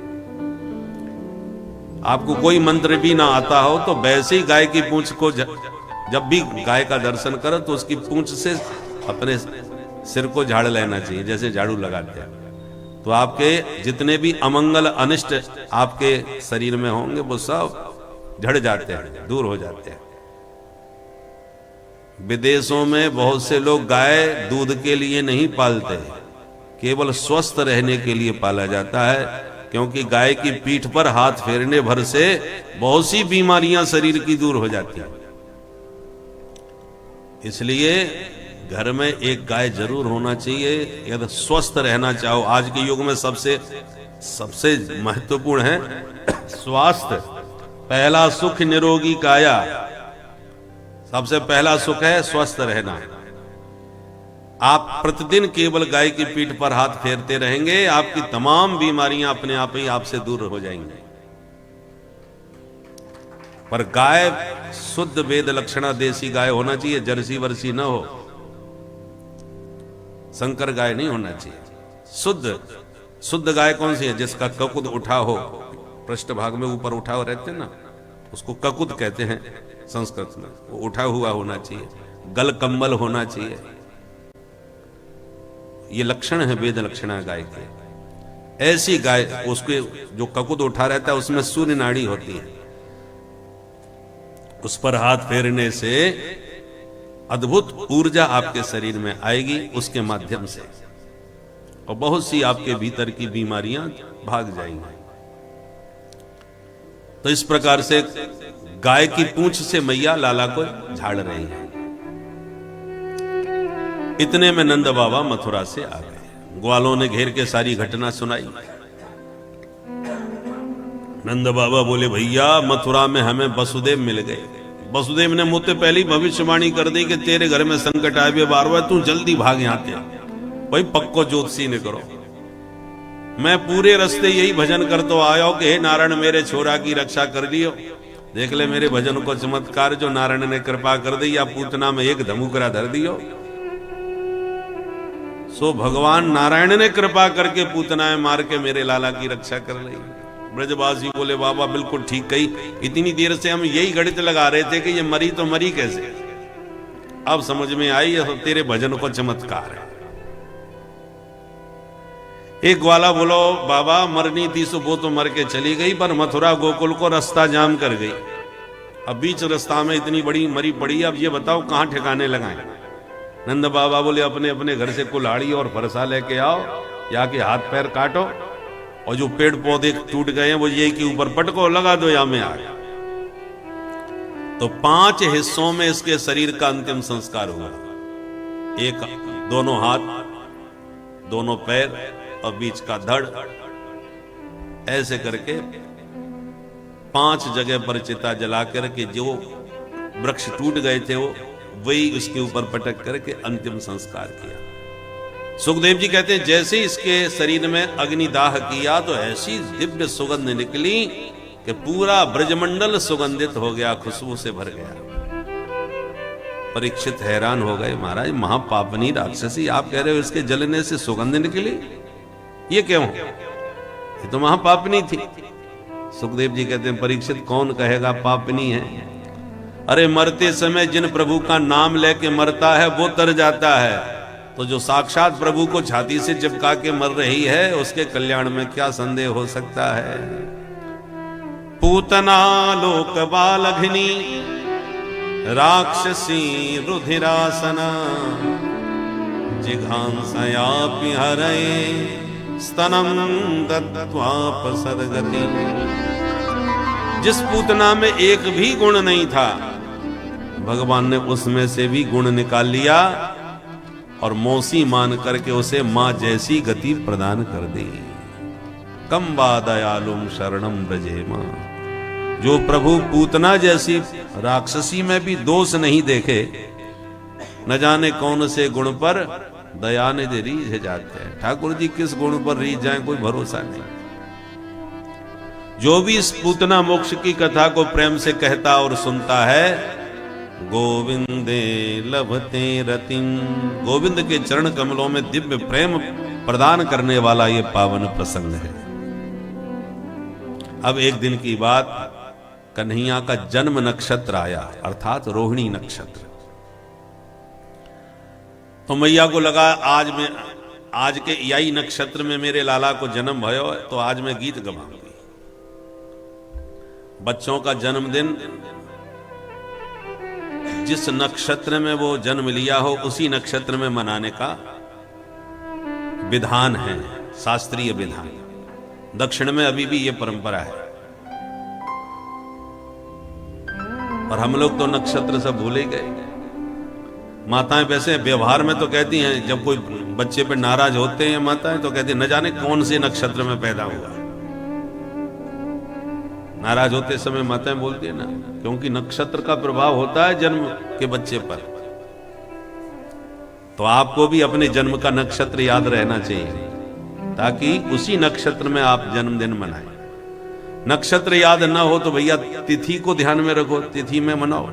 आपको कोई मंत्र भी ना आता हो तो वैसे ही गाय की पूंछ को जब भी गाय का दर्शन करो तो उसकी पूंछ से अपने सिर को झाड़ लेना चाहिए, जैसे झाड़ू लगाते हैं। तो आपके जितने भी अमंगल अनिष्ट आपके शरीर में होंगे वो सब झड़ जाते हैं, दूर हो जाते हैं। विदेशों में बहुत से लोग गाय दूध के लिए नहीं पालते, केवल स्वस्थ रहने के लिए पाला जाता है, क्योंकि गाय की पीठ पर हाथ फेरने भर से बहुत सी बीमारियां शरीर की दूर हो जाती हैं। इसलिए घर में एक गाय जरूर होना चाहिए यदि स्वस्थ रहना चाहो। आज के युग में सबसे महत्वपूर्ण है स्वास्थ्य। पहला सुख निरोगी काया, सबसे पहला सुख है स्वस्थ रहना। आप प्रतिदिन केवल गाय की पीठ पर हाथ फेरते रहेंगे, आपकी तमाम बीमारियां अपने आप ही आपसे दूर हो जाएंगी। पर गाय शुद्ध वेद लक्षणा देसी गाय होना चाहिए, जर्सी वर्सी न हो, संकर गाय नहीं होना चाहिए। शुद्ध गाय कौन सी है? जिसका ककुद उठा हो, पृष्ठभाग में ऊपर उठा हुआ रहते हैं ना, उसको ककुद कहते हैं संस्कृत में। वो उठा हुआ होना चाहिए, गल कम्बल होना चाहिए। ये लक्षण है वेद लक्षणा गाय के। ऐसी गाय, उसके जो ककुद उठा रहता है उसमें सूर्य नाड़ी होती है, उस पर हाथ फेरने से अद्भुत ऊर्जा आपके शरीर में आएगी उसके माध्यम से, और बहुत सी आपके भीतर की बीमारियां भाग जाएंगी। तो इस प्रकार से गाय की पूंछ से मैया लाला को झाड़ रही है। इतने में नंद बाबा मथुरा से आ गए। ग्वालों ने घेर के सारी घटना सुनाई। नंद बाबा बोले, भैया मथुरा में हमें वसुदेव मिल गए। वसुदेव ने मुझसे पहले ही भविष्यवाणी कर दी कि तेरे घर में संकट आए बार तू जल्दी भाग यहां से। भाई पक्को ज्योतिषी ने करो। मैं पूरे रास्ते यही भजन कर तो आया कि हे नारायण मेरे छोरा की रक्षा कर लियो। देख ले मेरे भजन को चमत्कार जो नारायण ने कृपा कर दी, या पूतना में एक धमुकरा धर दियो। सो भगवान नारायण ने कृपा करके पूतनाएं मार के मेरे लाला की रक्षा कर ली। ब्रजवासी बोले, बाबा बिल्कुल ठीक कही। इतनी देर से हम यही गणित लगा रहे थे कि ये मरी तो मरी कैसे। अब समझ में आई तो तेरे भजन को चमत्कार है। एक ग्वाला बोलो, बाबा मरनी थी सो वो तो मर के चली गई, पर मथुरा गोकुल को रास्ता जाम कर गई। अब बीच रास्ता में इतनी बड़ी मरी पड़ी, अब ये बताओ कहां ठिकाने लगाएं। नंद बाबा बोले, अपने अपने घर से कुल्हाड़ी और फरसा लेके आओ, या के हाथ पैर काटो, और जो पेड़ पौधे टूट गए हैं वो ये के ऊपर पटको लगा दो, या में आ गया। तो 5 हिस्सों में इसके शरीर का अंतिम संस्कार हुआ। एक दोनों हाथ, दोनों पैर और बीच का धड़, ऐसे करके 5 जगह पर चिता जला करके जो वृक्ष टूट गए थे वो वही उसके ऊपर पटक करके अंतिम संस्कार किया। सुखदेव जी कहते हैं जैसे इसके शरीर में अग्निदाह किया तो ऐसी दिव्य सुगंध निकली कि पूरा ब्रजमंडल सुगंधित हो गया, खुशबू से भर गया। परीक्षित हैरान हो गए, महाराज महापापनी राक्षसी, आप कह रहे हो इसके जलने से सुगंध निकली, ये क्यों? ये तो महापापनी थी। सुखदेव जी कहते हैं, परीक्षित कौन कहेगा पापनी है? अरे मरते समय जिन प्रभु का नाम लेके मरता है वो तर जाता है, तो जो साक्षात प्रभु को छाती से चिपका के मर रही है उसके कल्याण में क्या संदेह हो सकता है। पूतना लोक बालघिनी राक्षसी रुधिरासना जिघांसयापि हरये स्तनम दत्त्वापसर्गति। जिस पूतना में एक भी गुण नहीं था, भगवान ने उसमें से भी गुण निकाल लिया और मौसी मान करके उसे मां जैसी गति प्रदान कर दी। कम वा दयालुम शरणम ब्रजेमा। जो प्रभु पूतना जैसी राक्षसी में भी दोष नहीं देखे, न जाने कौन से गुण पर दया निधि रीझ जाते हैं। ठाकुर जी किस गुण पर रीझ जाए कोई भरोसा नहीं। जो भी इस पूतना मोक्ष की कथा को प्रेम से कहता और सुनता है, गोविंदे लभते रतिं, गोविंद के चरण कमलों में दिव्य प्रेम प्रदान करने वाला ये पावन प्रसंग है। अब एक दिन की बात, कन्हैया का जन्म नक्षत्र आया, अर्थात रोहिणी नक्षत्र। तो मैया को लगा आज के यही नक्षत्र में मेरे लाला को जन्म भयो, तो आज मैं गीत गवाऊंगी। बच्चों का जन्मदिन जिस नक्षत्र में वो जन्म लिया हो उसी नक्षत्र में मनाने का विधान है, शास्त्रीय विधान। दक्षिण में अभी भी ये परंपरा है, और हम लोग तो नक्षत्र सब भूल ही गए। माताएं वैसे व्यवहार में तो कहती हैं, जब कोई बच्चे पे नाराज होते हैं माताएं तो कहती हैं न जाने कौन से नक्षत्र में पैदा हुआ। नाराज होते समय माताएं बोलती है ना, क्योंकि नक्षत्र का प्रभाव होता है जन्म के बच्चे पर। तो आपको भी अपने जन्म का नक्षत्र याद रहना चाहिए, ताकि उसी नक्षत्र में आप जन्मदिन मनाएं। नक्षत्र याद ना हो तो भैया तिथि को ध्यान में रखो, तिथि में मनाओ।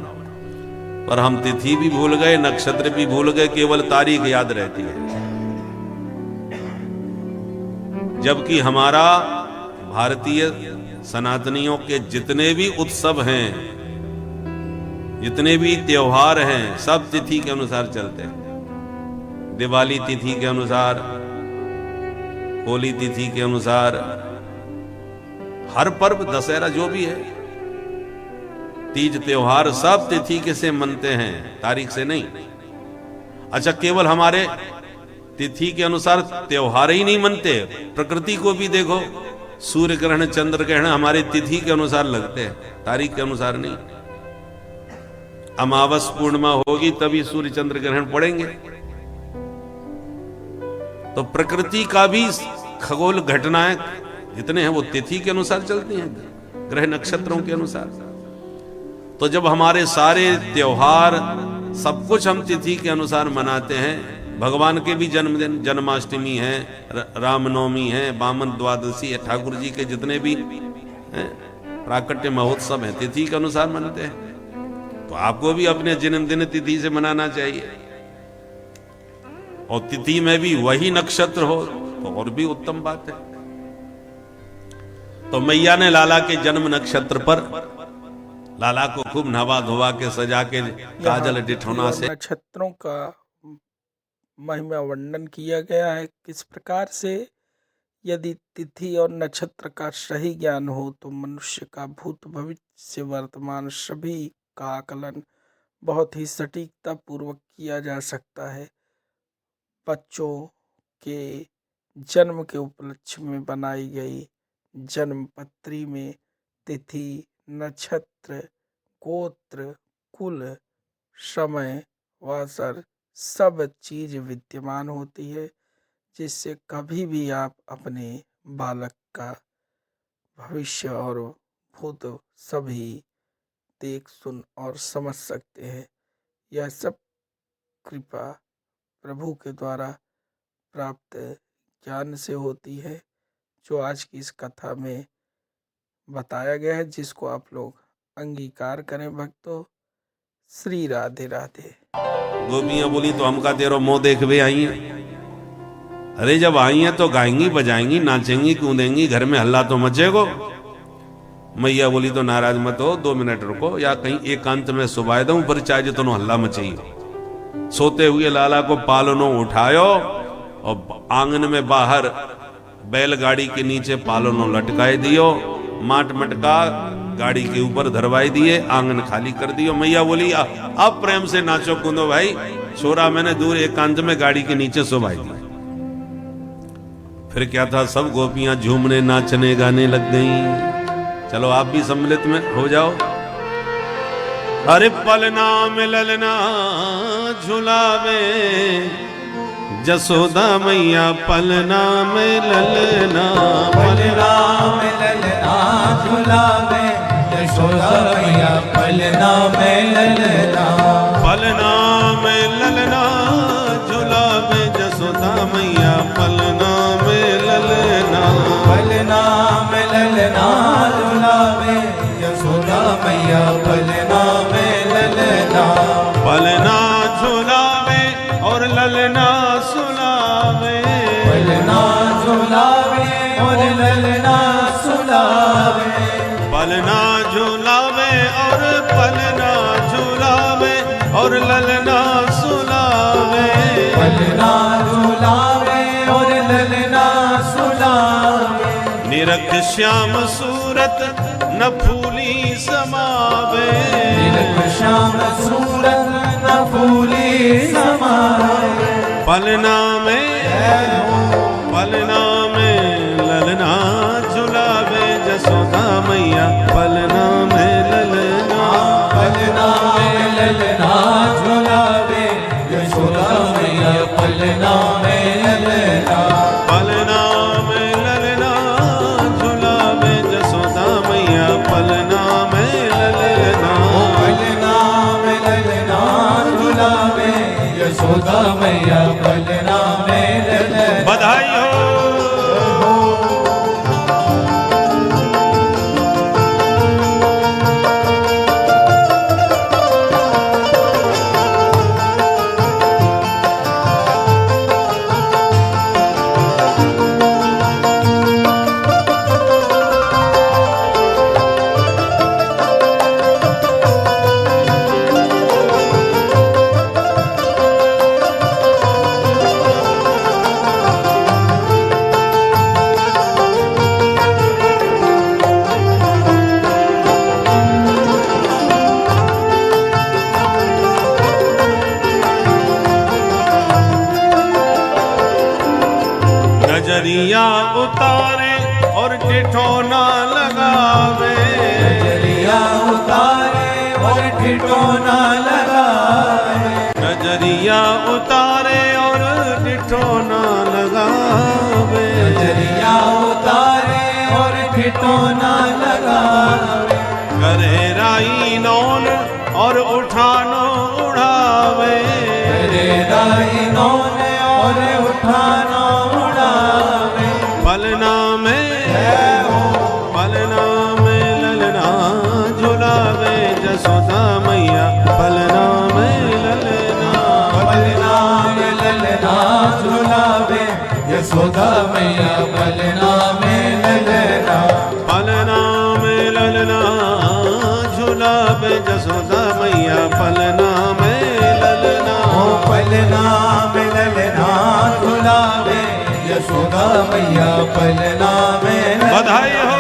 पर हम तिथि भी भूल गए, नक्षत्र भी भूल गए, केवल तारीख याद रहती है। जबकि हमारा भारतीय सनातनियों के जितने भी उत्सव हैं, जितने भी त्योहार हैं, सब तिथि के अनुसार चलते हैं। दिवाली तिथि के अनुसार, होली तिथि के अनुसार, हर पर्व, दशहरा जो भी है तीज त्योहार सब तिथि के से मनते हैं, तारीख से नहीं। अच्छा, केवल हमारे तिथि के अनुसार त्योहार ही नहीं मनते, प्रकृति को भी देखो, सूर्य ग्रहण चंद्र ग्रहण हमारे तिथि के अनुसार लगते हैं, तारीख के अनुसार नहीं। अमावस पूर्णिमा होगी तभी सूर्य चंद्र ग्रहण पड़ेंगे। तो प्रकृति का भी खगोल घटनाएं जितने हैं वो तिथि के अनुसार चलती हैं, ग्रह नक्षत्रों के अनुसार। तो जब हमारे सारे त्योहार सब कुछ हम तिथि के अनुसार मनाते हैं, भगवान के भी जन्मदिन, जन्माष्टमी है, रामनवमी है, वामन द्वादशी है, ठाकुर जी के जितने भी हैं प्राकट्य महोत्सव हैं, तिथि के अनुसार मनाते हैं। तो आपको भी अपने जन्मदिन तिथि से मनाना चाहिए, और तिथि में भी वही नक्षत्र हो तो और भी उत्तम बात है। तो मैया ने लाला के जन्म नक्षत्र पर लाला को खूब नवा धोवा के सजा के काजल डिठौना से नक्षत्रों का महिमा वर्णन किया गया है। किस प्रकार से यदि तिथि और नक्षत्र का सही ज्ञान हो तो मनुष्य का भूत भविष्य वर्तमान सभी का आकलन बहुत ही सटीकता पूर्वक किया जा सकता है। बच्चों के जन्म के उपलक्ष्य में बनाई गई जन्म पत्री में तिथि, नक्षत्र, गोत्र, कुल, समय, वासर सब चीज विद्यमान होती है, जिससे कभी भी आप अपने बालक का भविष्य और भूत सभी देख, सुन और समझ सकते हैं। यह सब कृपा प्रभु के द्वारा प्राप्त ज्ञान से होती है, जो आज की इस कथा में बताया गया है, जिसको आप लोग अंगीकार करें भक्तों। श्री राधे राधे। गोपियां बोली तो हमका तेरो मुंह देखवे आई हैं। अरे जब आई हैं तो गाएंगी, बजाएंगी, नाचेंगी, कूदेंगी, घर में हल्ला तो मचेगो। मैया बोली तो नाराज मत हो, 2 मिनट रुको, या कहीं एकांत में सुबाय दूं, पर चाहे जो तुम हल्ला मचाइए। सोते हुए लाला को पालनो उठायो और आंगन में बाहर बैलगाड़ी के नीचे पालनो लटकाए दियो, माट मटका गाड़ी के ऊपर धरवाई दिए, आंगन खाली कर दियो। मैया बोली अब प्रेम से नाचो कूदो भाई, छोरा मैंने दूर एकांत में गाड़ी के नीचे सुबाई दी। फिर क्या था, सब गोपियां झूमने नाचने गाने लग गईं। चलो आप भी सम्मिलित में हो जाओ। अरे पलना में ललना झुलावे जसोदा मैया, पलना में ललना, पलना में ललना झुलावे यशोदा मैया, पलना में ललना, पलना में ललना झुलावे जसोदा मैया, पलना में ललना, पलना में ललना झुलावे यशोदा मैया, पलना में ललना, पलना झुलावे और ललना सुनावे, पलना झुलावे और ललना सुनावे, पलना झुलावे और पलना झुलावे और ललना सुनावे, पलना झुलावे और ललना सुनावे, निरख श्याम सूरत न फूली समावे, निरख श्याम सूरत न फूली समावे, पलना में ललना झुलावे जसोदा मैया, पलना में ललना, पलना में ललना झुलावे यशोदा मैया, पलना में ललना, पलना में ललना झुलावे जसोदा मैया, पलना में ललना, पलना में ललना झुलावे यशोदा मैया, पलना में ललना। बधाई हो। उतारे और ठिठौना लगावे, कजरिया उतारे और ठिठौना लगावे, कजरिया उतारे और ठिठौना लगावे, कजरिया उतारे और ठिठौना लगावे, करे राई नौन और उठानो उड़ावे, करे राई नौन और उठानो उड़ावे, पलना में ललना झुलावे, जसोदा मैया पलना में ललना, पलना में ललना झुलावे, यशोदा मैया पलना में ललना, पलना में ललना झुलावे, जसोदा मैया पलना में ललना, ओ पलना में ललना झुलावे, यशोदा मैया पलना में ललना। बधाई हो।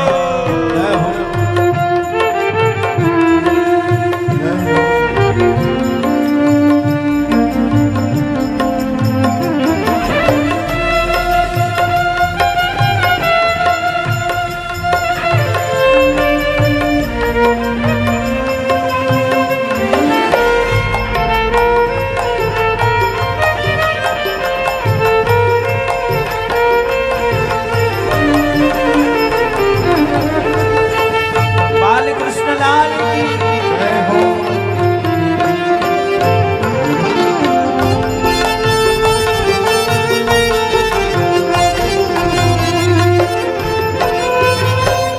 बालकृष्ण लाल की जय हो।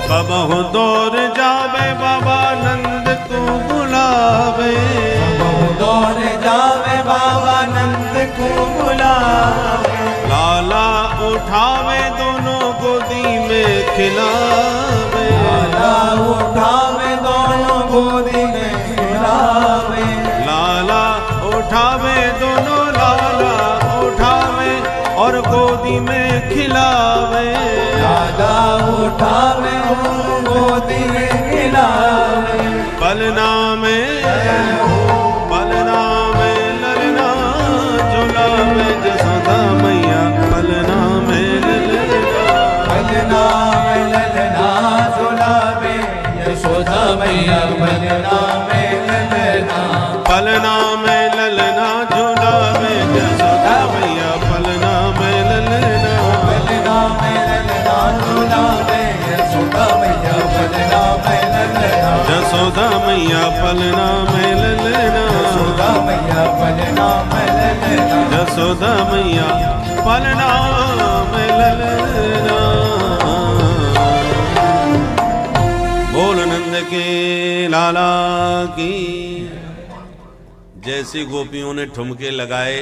कबहु दौर जावे बाबा नंद को बुलावे, बहु दौर जावे बाबा नंद को बुलावे, लाला उठावे दोनों गोदी में खिलावे, लाला उठावे दोनों गोदी में खिलावे, लाला उठावे दोनों, लाला उठावे और गोदी में खिलावे, लाला उठावे और गोदी में खिलावे, पलना में ललना झुलावे, जसोदा मैया पलना में ललना, पलना में ललना झुलावे, यशोदा मैया पलना में ललना, पलना में ललना झुलावे, जसोदा मैया पलना में ललना, पलना में ललना झुलावे, यशोदा मैया पलना में ललना, जसोदा मैया पलना में ललना, यशोदा मैया पलना में ललना, जसोदा मैया पलना में ललना। बोल नंद के लाला की। जैसी गोपियों ने ठुमके लगाए,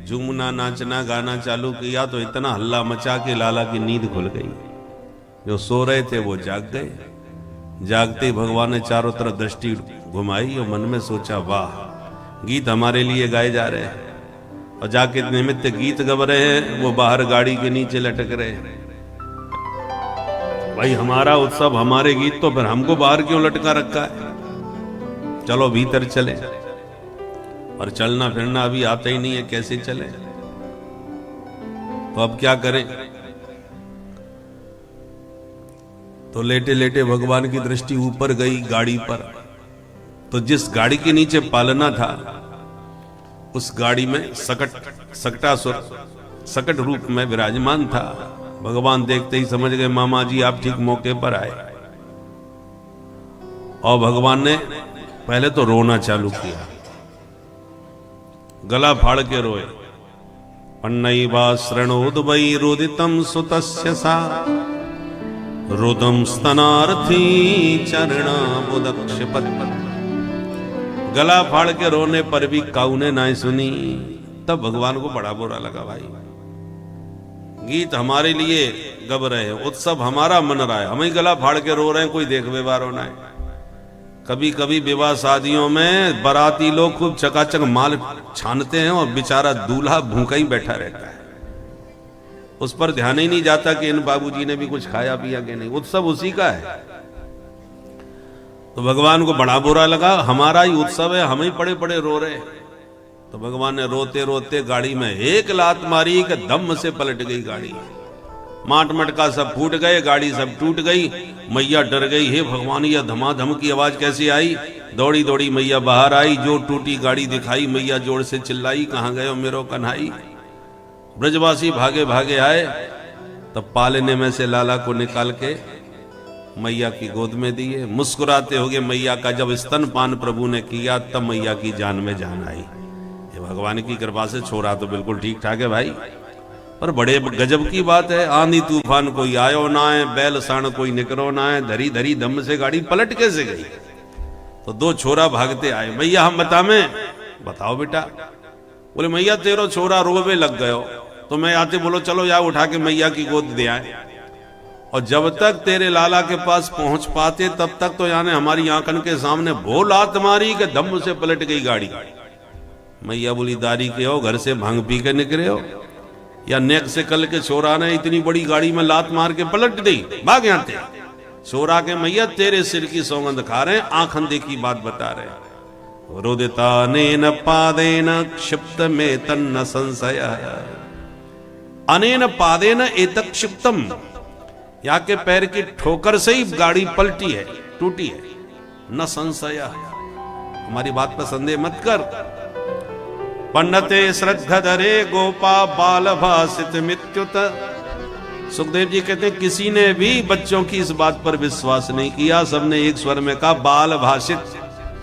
झूमना नाचना गाना चालू किया तो इतना हल्ला मचा के लाला की नींद खुल गई। जो सो रहे थे वो जाग गए। जागते ही भगवान ने चारों तरफ दृष्टि घुमाई और मन में सोचा, वाह, गीत हमारे लिए गाए जा रहे हैं। और जाके निमित्त गीत गब रहे हैं, वो बाहर गाड़ी के नीचे लटक रहे हैं। भाई हमारा उत्सव, हमारे गीत, तो फिर हमको बाहर क्यों लटका रखा है? चलो भीतर चले। और चलना फिरना अभी आता ही नहीं है, कैसे चले? तो अब क्या करें? तो लेटे लेटे भगवान की दृष्टि ऊपर गई गाड़ी पर। तो जिस गाड़ी के नीचे पालना था, उस गाड़ी में सकटासुर सकट रूप में विराजमान था। भगवान देखते ही समझ गए, मामा जी आप ठीक मौके पर आए। और भगवान ने पहले तो रोना चालू किया, गला फाड़ के रोए। पन्नैवा शृणोद्वै रुदितं सुतस्य सा, रुदं स्तनार्थी चरणाबुदक्षपत्। गला फाड़ के रोने पर भी काऊ ने ना सुनी। तब भगवान को बड़ा बुरा लगा। भाई गीत हमारे लिए गब रहे हैं, उत्सव हमारा मन रहा है, हम ही गला फाड़ के रो रहे हैं, कोई देख व्यवहार होना है। कभी कभी विवाह शादियों में बाराती लोग खूब चकाचक माल छानते हैं और बेचारा दूल्हा भूखा ही बैठा रहता है। उस पर ध्यान ही नहीं जाता कि इन बाबूजी ने भी कुछ खाया पिया कि नहीं। उत्सव उसी का है। तो भगवान को बड़ा बुरा लगा, हमारा ही उत्सव है, हम ही पड़े पड़े रो रहे हैं। तो भगवान ने रोते रोते गाड़ी में एक लात मारी कि दम से पलट गई गाड़ी। माट मटका सब फूट गए, गाड़ी सब टूट गई। मैया डर गई, हे भगवान यह धमाधम की आवाज कैसे आई। दौड़ी दौड़ी मैया बाहर आई, जो टूटी गाड़ी दिखाई, मैया जोर से चिल्लाई, कहाँ गए हो मेरो कन्हाई। ब्रजवासी भागे भागे आए, तब पालने में से लाला को निकाल के मैया की गोद में दिए। मुस्कुराते होगे मैया का जब स्तनपान प्रभु ने किया, तब मैया की जान में जान आई। ये भगवान की कृपा से छोरा तो बिल्कुल ठीक ठाक है भाई, पर बड़े गजब की बात है, आंधी तूफान कोई आयो ना है, बैल साण कोई निकरो ना है, धरी धरी दम से गाड़ी पलट कैसे गई। तो दो छोरा भागते आए, मैया हम बताओ बेटा। बोले मैया तेरो छोरा रोवे लग गयो। तो मैं आते बोलो चलो या उठा के मैया की गोद दे आए। और जब तक तेरे लाला के पास पहुंच पाते, तब तक तो यानी हमारी आंखन के सामने वो लात मारी कि दम से पलट गई गाड़ी। मैया बोली दारी के हो, घर से भांग पी के निकले हो, या नेक से कल के छोरा ने इतनी बड़ी गाड़ी में लात मार के पलट दी, भाग यहाँ थे। छोरा के मैया तेरे सिर की सौगंध खा रहे हैं, आंख अंधे की बात बता रहे हैं। रुदिता नेन पादेन क्षिप्त में तन्न संशय, अनेन पादेन एतत् क्षिप्तम, या के पैर की ठोकर से ही गाड़ी पलटी है, टूटी है, न संशय। हमारी बात पर संदेह मत कर। पन्नते श्रद्धा धरे गोपा बाल भासित मित्युत। सुखदेव जी कहते हैं किसी ने भी बच्चों की इस बात पर विश्वास नहीं किया, सबने एक स्वर में कहा बाल भाषित,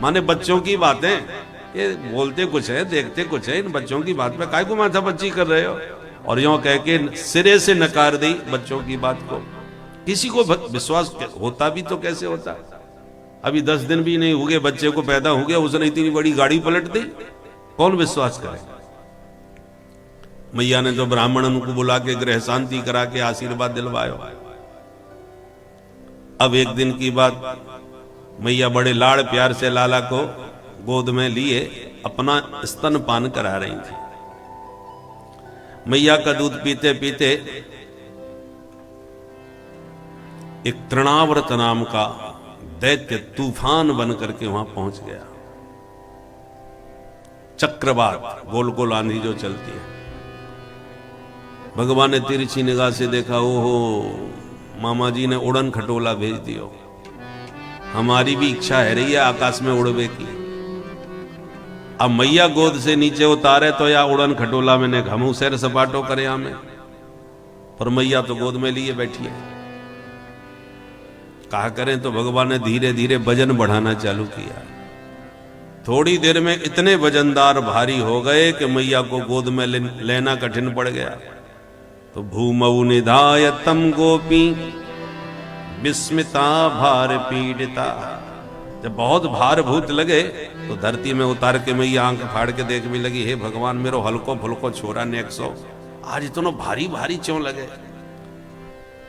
माने बच्चों की बातें, ये बोलते कुछ है देखते कुछ है, इन बच्चों की बात पे काय को माथा बच्ची कर रहे हो। और यूं कह के सिरे से नकार दी बच्चों की बात को। किसी को विश्वास होता भी तो कैसे होता, अभी 10 दिन भी नहीं हुए बच्चे को पैदा हो गया, उसने इतनी बड़ी गाड़ी पलट दी, कौन विश्वास करे। मैया ने तो ब्राह्मण को बुला के गृह शांति करा के आशीर्वाद दिलवायो। अब एक दिन की बात, मैया बड़े लाड़ प्यार से लाला को गोद में लिए अपना स्तनपान करा रही थी। मैया का दूध पीते पीते एक तृणावर्त नाम का दैत्य तूफान बन करके वहां पहुंच गया। चक्रवात, गोल गोल आंधी जो चलती है। भगवान ने तिरछी निगाह से देखा, ओहो मामा जी ने उड़न खटोला भेज दियो, हमारी भी इच्छा है रही है आकाश में उड़वे की। अब मैया गोद से नीचे उतारे तो या उड़न खटोला मैंने घमू सैर सपाटो करे हमें, पर मैया तो गोद में लिए बैठी है। कहा करें तो भगवान ने धीरे धीरे वजन बढ़ाना चालू किया। थोड़ी देर में इतने वजनदार भारी हो गए कि मैया को गोद में लेना कठिन पड़ गया। तो भूमौ निधाय तम गोपी विस्मिता भार पीड़िता, जब बहुत भार भूत लगे तो धरती में उतार के मैया आंख फाड़ के देख भी लगी, हे भगवान मेरो हल्को फुल्को छोरा ने 100 आज इतना भारी भारी क्यों लगे।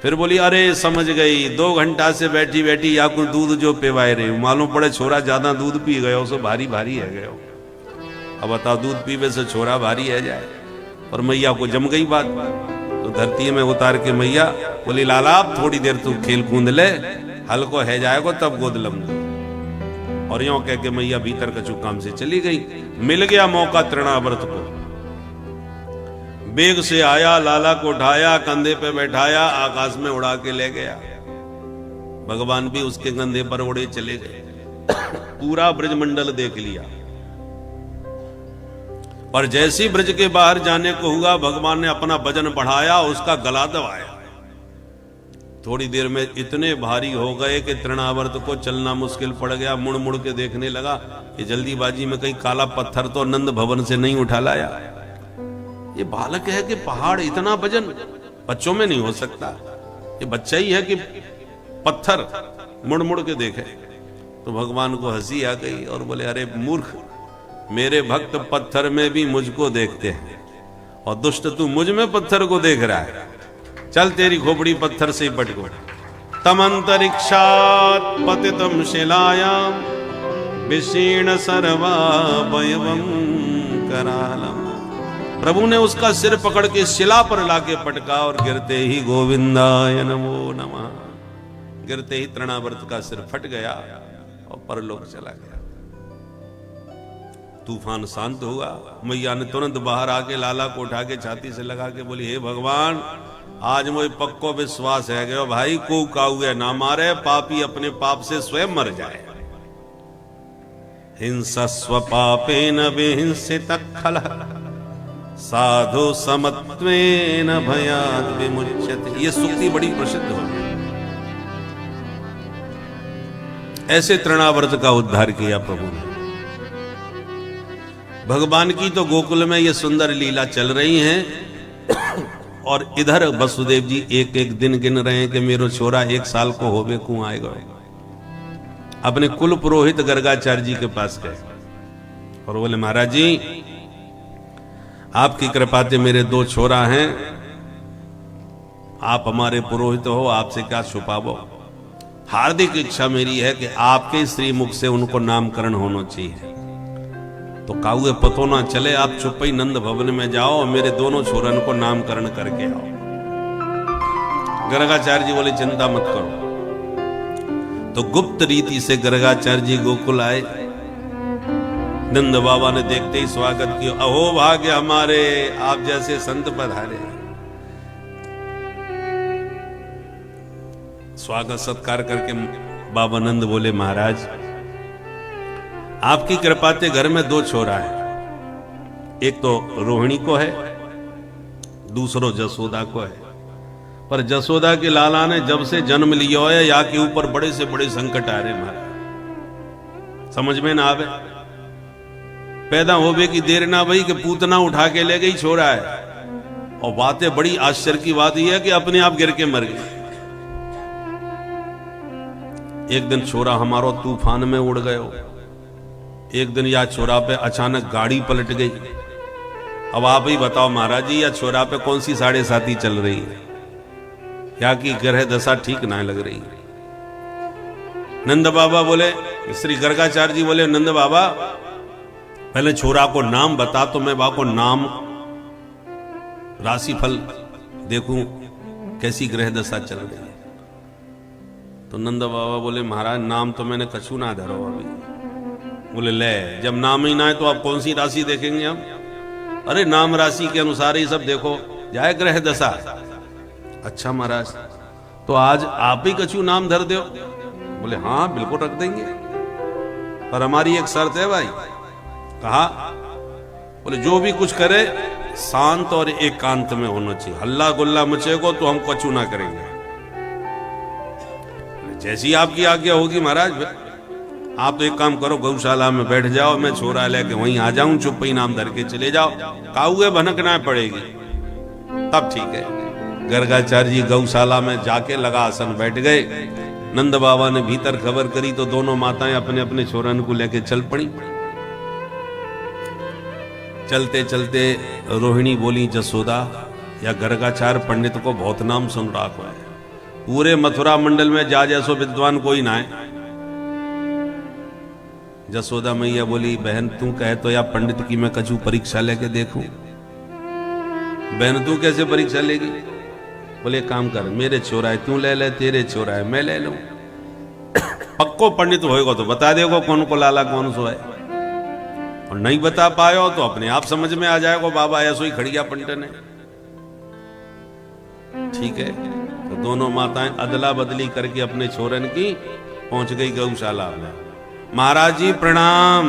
फिर बोली अरे समझ गई, 2 घंटा से बैठी बैठी या कुछ दूध जो पिवाए रही, मालूम पड़े छोरा ज्यादा दूध पी गयो सो भारी भारी है गयो। अब बताओ दूध पीवे से छोरा भारी है जाए। और मैया को जम गई बात, तो धरती में उतार के मैया बोली लाला अब थोड़ी देर तू खेल कूद ले, हल्को है जाएगा तब गोद लूंगा। और यों कह के मैया भीतर कछु काम से चली गई। मिल गया मौका तृणावर्त को, बेग से आया, लाला को उठाया, कंधे पे बैठाया, आकाश में उड़ा के ले गया। भगवान भी उसके कंधे पर उड़े चले गए। पूरा ब्रजमंडल देख लिया। और जैसी ब्रज के बाहर जाने को हुआ, भगवान ने अपना वजन बढ़ाया, उसका गला दबाया। थोड़ी देर में इतने भारी हो गए कि तृणावर्त को चलना मुश्किल पड़ गया। मुड़ मुड़ के देखने लगा कि जल्दीबाजी में कहीं काला पत्थर तो नंद भवन से नहीं उठा लाया। ये बालक है कि पहाड़, इतना वजन बच्चों में नहीं हो सकता। ये बच्चा ही है कि पत्थर, मुड़ मुड़ के देखे। तो भगवान को हंसी आ गई और बोले अरे मूर्ख, मेरे भक्त पत्थर में भी मुझको देखते हैं और दुष्ट तू मुझ में पत्थर को देख रहा है। चल तेरी खोपड़ी पत्थर से ही पट गो। तम अंतरिक्षात पतितम शिलायाम विशीर्ण सर्वावयवम करालम। प्रभु ने उसका सिर पकड़ के शिला पर लाके पटका और गिरते ही गोविंदाय नमो नमः, गिरते ही तृणावर्त का सिर फट गया और परलोक चला गया। तूफान शांत हुआ। मैया ने तुरंत बाहर आके लाला को उठा के छाती से लगा के बोली हे भगवान, आज मुझे पक्को विश्वास है गयो भाई, को काउए ना मारे, पापी अपने पाप से स्वयं मर जाए। हिंसस्व पापेन विहिंसित खल साधु समत्वेन भयात् विमुच्यते। ये सूक्ति बड़ी प्रसिद्ध हो, ऐसे तृणावर्त का उद्धार किया प्रभु ने। भगवान की तो गोकुल में ये सुंदर लीला चल रही है, और इधर वसुदेव जी एक एक दिन गिन रहे हैं कि मेरो छोरा 1 साल को होवे को आएगा। अपने कुल पुरोहित गर्गाचार्य जी के पास गए और बोले महाराज जी, आपकी कृपा से मेरे 2 छोरा हैं, आप हमारे पुरोहित हो, आपसे क्या छुपावो। हार्दिक इच्छा मेरी है कि आपके श्रीमुख से उनको नामकरण होना चाहिए। तो काहुए पतो ना चले, आप चुप ही नंद भवन में जाओ और मेरे दोनों छोरन को नामकरण करके आओ। गर्गाचार्य जी बोले चिंता मत करो। तो गुप्त रीति से गर्गाचार्य जी गोकुल आए। नंद बाबा ने देखते ही स्वागत किया, अहो भाग्य हमारे, आप जैसे संत पधारे। स्वागत सत्कार करके बाबा नंद बोले महाराज, आपकी कृपा से घर में 2 छोरा है, एक तो रोहिणी को है, दूसरो जसोदा को है। पर जसोदा के लाला ने जब से जन्म लिया है, या के ऊपर बड़े से बड़े संकट आ रहे महाराज, समझ में ना आवे। पैदा होवे की देर ना भई कि पूतना उठा के ले गई छोरा है, और बातें बड़ी आश्चर्य की बात यह है कि अपने आप गिर के मर गई। एक दिन छोरा हमारो तूफान में उड़ गयो, एक दिन या छोरा पे अचानक गाड़ी पलट गई। अब आप ही बताओ महाराज जी, या छोरा पे कौन सी 7.5 चल रही है, या की ग्रह दशा ठीक ना लग रही। नंद बाबा बोले, श्री गर्गाचार्य जी बोले, नंद बाबा पहले छोरा को नाम बता तो मैं बाबा को नाम राशिफल देखूं कैसी ग्रह दशा चल रही है। तो नंद बाबा बोले महाराज नाम तो मैंने कछु ना धरो अभी। बोले ले, जब नाम ही ना है तो आप कौन सी राशि देखेंगे हम? अरे नाम राशि के अनुसार ही सब देखो जाए ग्रह दशा। अच्छा महाराज, तो आज आप ही कछु नाम धर दो। बोले हाँ बिल्कुल रख देंगे, पर हमारी एक शर्त है भाई। कहा? बोले जो भी कुछ करे शांत और एकांत में होना चाहिए, हल्ला गुल्ला मचेगा तो हम कछु ना करेंगे। जैसी आपकी आज्ञा होगी महाराज। आप तो एक काम करो, गौशाला में बैठ जाओ, मैं छोरा लेके वहीं आ जाऊं, चुप ही नाम धर के चले जाओ, काहुए भनकना पड़ेगी तब ठीक है। गर्गाचार्य जी गौशाला में जाके लगा आसन बैठ गए। नंद बाबा ने भीतर खबर करी तो दोनों माताएं अपने अपने छोरन को लेके चल पड़ी। चलते चलते रोहिणी बोली, जसोदा या गर्गाचार्य पंडित को बहुत नाम सुन रहा है, पूरे मथुरा मंडल में जा जैसो विद्वान कोई ना है। जसोदा मैया बोली, बहन तू कहे तो या पंडित की मैं कछु परीक्षा लेके देखूं। बहन तू कैसे परीक्षा लेगी? बोले काम कर, मेरे छोरा है तू ले ले, तेरे छोरा है मैं ले लूं। पक्को पंडित होएगा तो बता देगा कौन को लाला कौन सो है, और नहीं बता पायो तो अपने आप समझ में आ जाएगा बाबा ऐसो ही खड़िया पंडित ने। ठीक है, तो दोनों माताएं अदला बदली करके अपने छोरन की पहुंच गई गौशाला में। महाराज जी प्रणाम।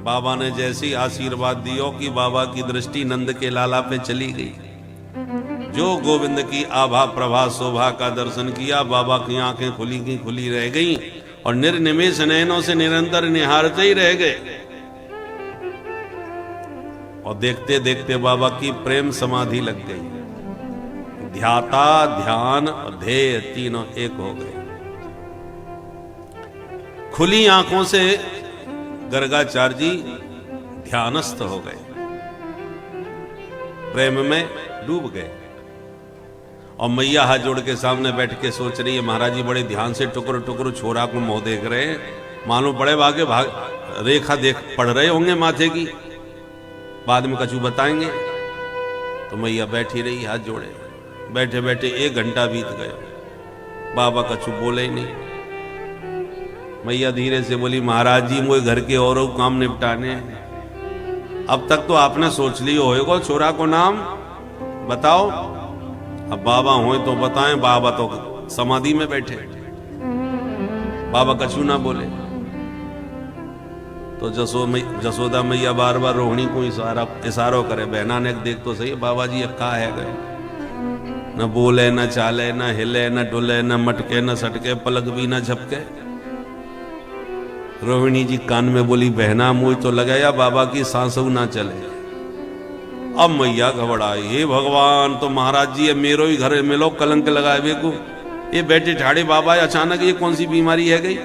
बाबा ने जैसी आशीर्वाद दियो कि बाबा की दृष्टि नंद के लाला पे चली गई। जो गोविंद की आभा प्रभा शोभा का दर्शन किया, बाबा की आंखें खुली की खुली रह गईं और निर्निमेष नयनों से निरंतर निहारते ही रह गए। और देखते देखते बाबा की प्रेम समाधि लग गई। ध्याता ध्यान और ध्येय तीनों एक हो गए। खुली आंखों से गर्गाचार्य जी ध्यानस्थ हो गए, प्रेम में डूब गए। और मैया हाथ जोड़ के सामने बैठ के सोच रही है, महाराज जी बड़े ध्यान से टुकड़ टुकड़ छोरा को मुंह देख रहे हैं, मालूम पड़े भागे भाग रेखा देख पढ़ रहे होंगे माथे की, बाद में कछु बताएंगे। तो मैया बैठी रही हाथ जोड़े, बैठे बैठे 1 घंटा बीत गया, बाबा कछु बोले ही नहीं। मैया धीरे से बोली, महाराज जी मुझे घर के और काम निपटाने हैं। अब तक तो आपने सोच लियो होएगा छोरा को नाम बताओ। अब बाबा हो तो बताएं, बाबा तो समाधि में बैठे, बाबा कछु ना बोले। तो जसोदा मैया बार बार रोहिणी को इशारो करे, बहना ने देख तो सही बाबा जी अब कहा है गए, न बोले न चाले न हिले न डुले न मटके न सटके, पलक भी न झपके। रोहिणी जी कान में बोली, बहना मुझ तो लगाया बाबा की सांसू ना चले। अब मैया घबराई, हे भगवान, तो महाराज जी मेरो ही घर मिलो कलंक लगाए बेकू, ये बैठे ठाड़े बाबा अचानक ये कौन सी बीमारी है गई।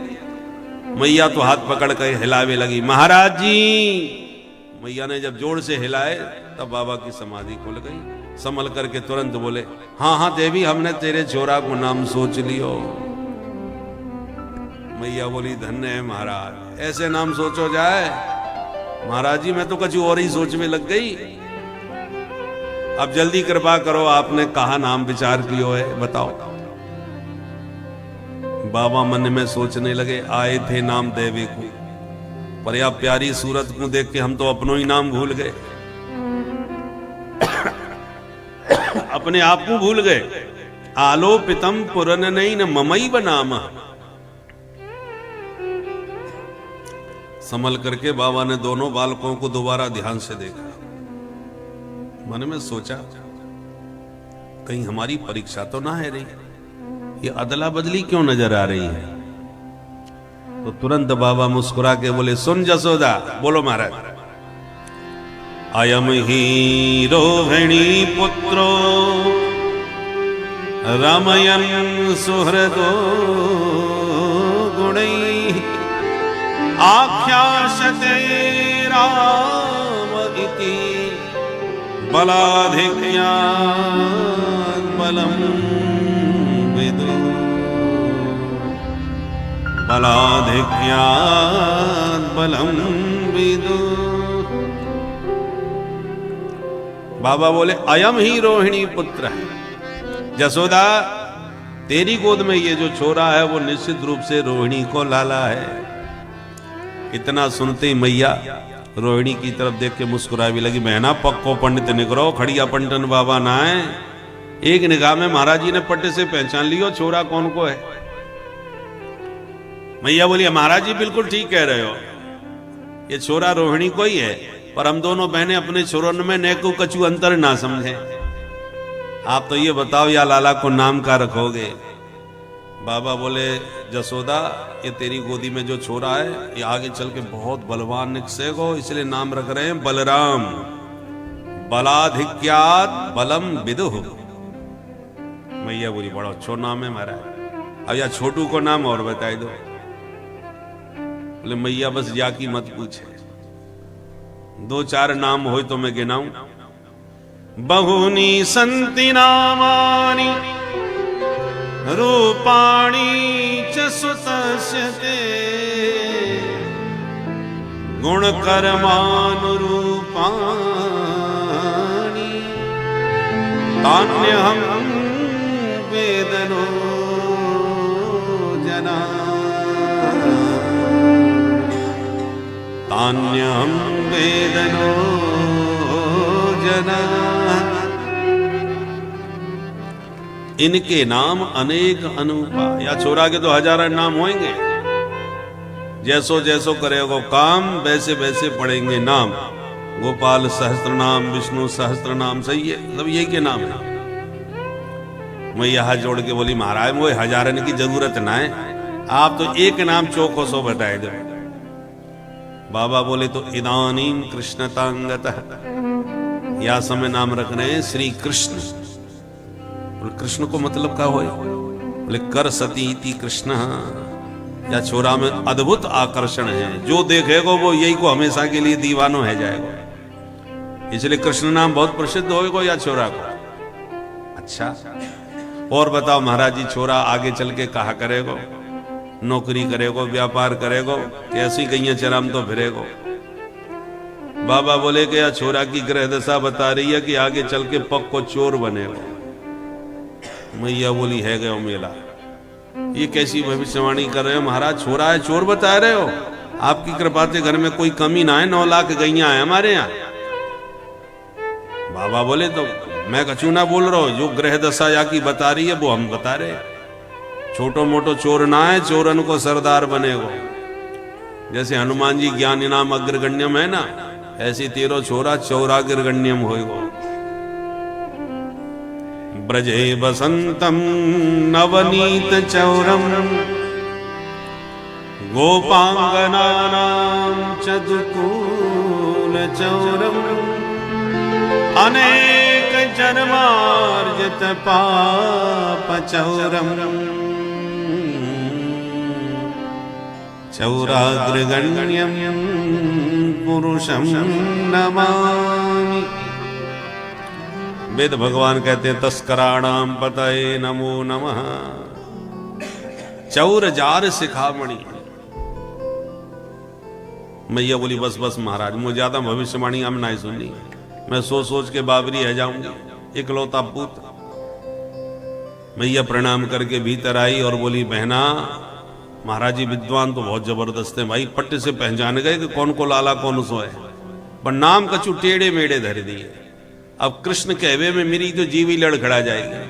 मैया तो हाथ पकड़ कर हिलावे लगी, महाराज जी। मैया ने जब जोर से हिलाए तब बाबा की समाधि खुल गई। संभल करके तुरंत बोले, हाँ हाँ देवी, हमने तेरे छोरा को नाम सोच लियो। मैया बोली, धन्य है महाराज, ऐसे नाम सोचो जाए। महाराज जी मैं तो कुछ और ही सोच में लग गई, अब जल्दी कृपा करो, आपने कहा नाम विचार कियो है बताओ। बाबा मन में सोचने लगे, आए थे नाम देवी को, पर या प्यारी सूरत को देख के हम तो अपनों ही नाम भूल गए, अपने आप को भूल गए। आलोपितम पुरन नहीं न ममई बनाम। संभल करके बाबा ने दोनों बालकों को दोबारा ध्यान से देखा, मन में सोचा कहीं हमारी परीक्षा तो ना है रही, ये अदला बदली क्यों नजर आ रही है। तो तुरंत बाबा मुस्कुरा के बोले, सुन जसोदा, बोलो महाराज। अयम ही रोहिणी पुत्रो रमयन सुहृदो गुणैः आख्यास्यते राम इति बलाधिक्यात् बलं विदुः बलाधिक्यात् बलं विदुः। बाबा बोले, अयम ही रोहिणी पुत्र है। जसोदा, तेरी गोद में ये जो छोरा है वो निश्चित रूप से रोहिणी को लाला है। इतना सुनते ही मैया रोहिणी की तरफ देख के मुस्कुरा भी लगी, बहना पक्को पंडित निकरो, खड़िया पंटन बाबा ना है। एक निगाह में महाराज जी ने पट्टे से पहचान लियो छोरा कौन को है। मैया बोली, महाराज जी बिल्कुल ठीक कह रहे हो, ये छोरा रोहिणी को ही है, पर हम दोनों बहनें अपने छोरों में नेको कछु अंतर ना समझे। आप तो ये बताओ या लाला को नाम का रखोगे। बाबा बोले, जसोदा, ये तेरी गोदी में जो छोरा है ये आगे चल के बहुत बलवान निकसेगो, इसलिए नाम रख रहे हैं बलराम। बलाधिक्यात् बलम विदुः। मैया बोली, बड़ा अच्छा नाम है महाराज, अब या छोटू को नाम और बताई दो। बोले, मैया बस या की मत पूछे, दो चार नाम हो तो मैं गिनाऊं। बहुनी संति नामानि रूपाणी च सुतस्य ते गुणकर्मानुरूपाणि तान्यहं वेदनो जना तान्यहं वेदनो जना। इनके नाम अनेक अनूपा। या छोरा के तो हजारों नाम होंगे, जैसो जैसो करेगो काम वैसे वैसे पढ़ेंगे नाम। गोपाल सहस्त्र नाम, विष्णु सहस्त्र नाम, सही है, सब यही के नाम है। मैं यहां जोड़ के बोली, महाराज वो हजारन की जरूरत ना है, आप तो एक नाम चौको सो बताए दो। बाबा बोले, तो इदानीम कृष्णतांगतः, या समय नाम रख रहे हैं श्री कृष्ण। कृष्ण को मतलब क्या होए? बोले, कर सती इति कृष्ण। या छोरा में अद्भुत आकर्षण है, जो देखेगा वो यही को हमेशा के लिए दीवानो है जाएगा, इसलिए कृष्ण नाम बहुत प्रसिद्ध होएगा या छोरा को। अच्छा, और बताओ महाराज जी, छोरा आगे चल के कहा करेगो? नौकरी करेगो, व्यापार करेगो, कैसी गैया चराम तो फिरेगो? बाबा बोले कि या छोरा की ग्रह दशा बता रही है कि आगे चल के पक्को चोर बनेगा। मैया बोली, है गयो मेला, ये कैसी भविष्यवाणी कर रहे हो महाराज? छोरा है चोर बता रहे हो? आपकी कृपा से घर में कोई कमी ना है, 9 लाख गैया है हमारे यहाँ। बाबा बोले, तो मैं कछु ना बोल रहा हूं, जो ग्रह दशा या की बता रही है वो हम बता रहे। छोटो मोटो चोर ना है, चोरन को सरदार बनेगो। जैसे हनुमान जी ज्ञान इनाम अग्रगण्यम है ना, ऐसी तेरो छोरा चौराग्रगण्यम होएगो। ब्रजे बसंतम नवनीत चौरम गोपांगनानां चतुकूल चौरम अनेक जन्मार्जित पाप चौरम चौराग्रगण्यं पुरुषं नमामि। वेद भगवान कहते हैं तस्कराणाम पतये नमो नमः। चौर जार शिखामणि। मैया बोली बस बस महाराज, मुझे ज्यादा भविष्यवाणी हम नहीं सुननी। मैं सोच सोच के बाबरी है जाऊंगी, इकलौता पुत। मैया प्रणाम करके भीतर आई और बोली बहना, महाराज जी विद्वान तो बहुत जबरदस्त है भाई, पट्टे से पहचान गए कि कौन को लाला कौन सो है, पर नाम कछु टेढ़े मेढ़े धर दिए। अब कृष्ण कहवे में मेरी तो जीवी लड़खड़ा जाएगी।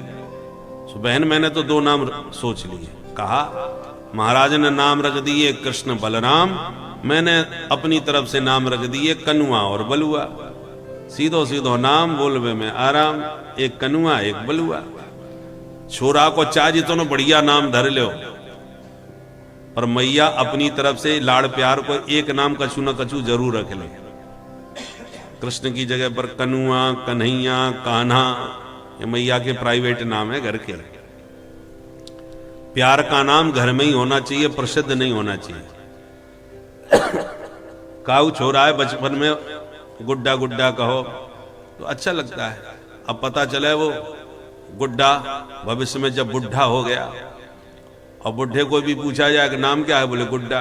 तो बहन मैंने तो दो नाम सोच लिए। कहा महाराज ने नाम रख दिए कृष्ण बलराम, मैंने अपनी तरफ से नाम रख दिए कनुआ और बलुआ। सीधो सीधो नाम बोलवे में आराम, एक कनुआ एक बलुआ। छोरा को चाह तो न बढ़िया नाम धर लो, पर मैया अपनी तरफ से लाड़ प्यार को एक नाम कछु न कछु जरूर रख ले। कृष्ण की जगह पर कनुआ, कन्हैया, कान्हा, ये मैया के प्राइवेट नाम है घर के। प्यार का नाम घर में ही होना चाहिए, प्रसिद्ध नहीं होना चाहिए। काऊ छोरा है, बचपन में गुड्डा गुड्डा कहो तो अच्छा लगता है। अब पता चले वो गुड्डा भविष्य में जब बुढ़ा हो गया और बुढ़े को भी पूछा जाए कि नाम क्या है, बोले गुड्डा,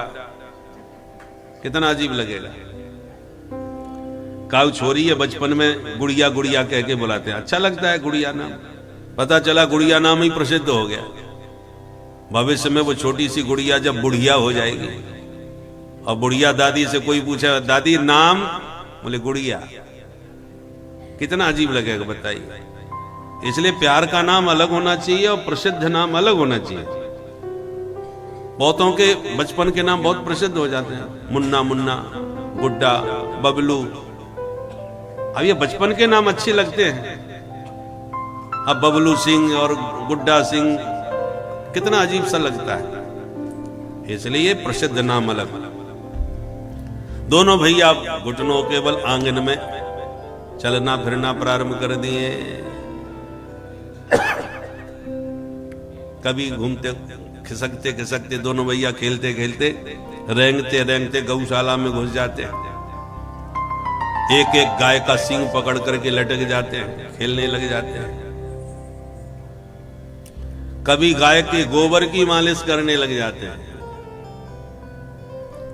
कितना अजीब लगेगा। काऊ छोरी है, बचपन में गुड़िया गुड़िया कह के बुलाते हैं, अच्छा लगता है गुड़िया नाम। पता चला गुड़िया नाम ही प्रसिद्ध हो गया। भविष्य में वो छोटी सी गुड़िया जब बुढ़िया हो जाएगी और बुढ़िया दादी से कोई पूछा दादी नाम, बोले गुड़िया, कितना अजीब लगेगा बताइए। इसलिए प्यार का नाम अलग होना चाहिए और प्रसिद्ध नाम अलग होना चाहिए। बहुतों के बचपन के नाम बहुत प्रसिद्ध हो जाते हैं, मुन्ना मुन्ना, गुड्डा, बबलू। अब ये बचपन के नाम अच्छे लगते हैं। अब बबलू सिंह और गुड्डा सिंह कितना अजीब सा लगता है। इसलिए प्रसिद्ध नाम अलग। दोनों भैया घुटनों के बल आंगन में चलना फिरना प्रारंभ कर दिए। कभी घूमते खिसकते खिसकते दोनों भैया खेलते खेलते रेंगते रेंगते गौशाला में घुस जाते हैं। एक एक गाय का सींग पकड़ करके लटक जाते हैं, खेलने लग जाते हैं। कभी गाय के गोबर की मालिश करने लग जाते हैं,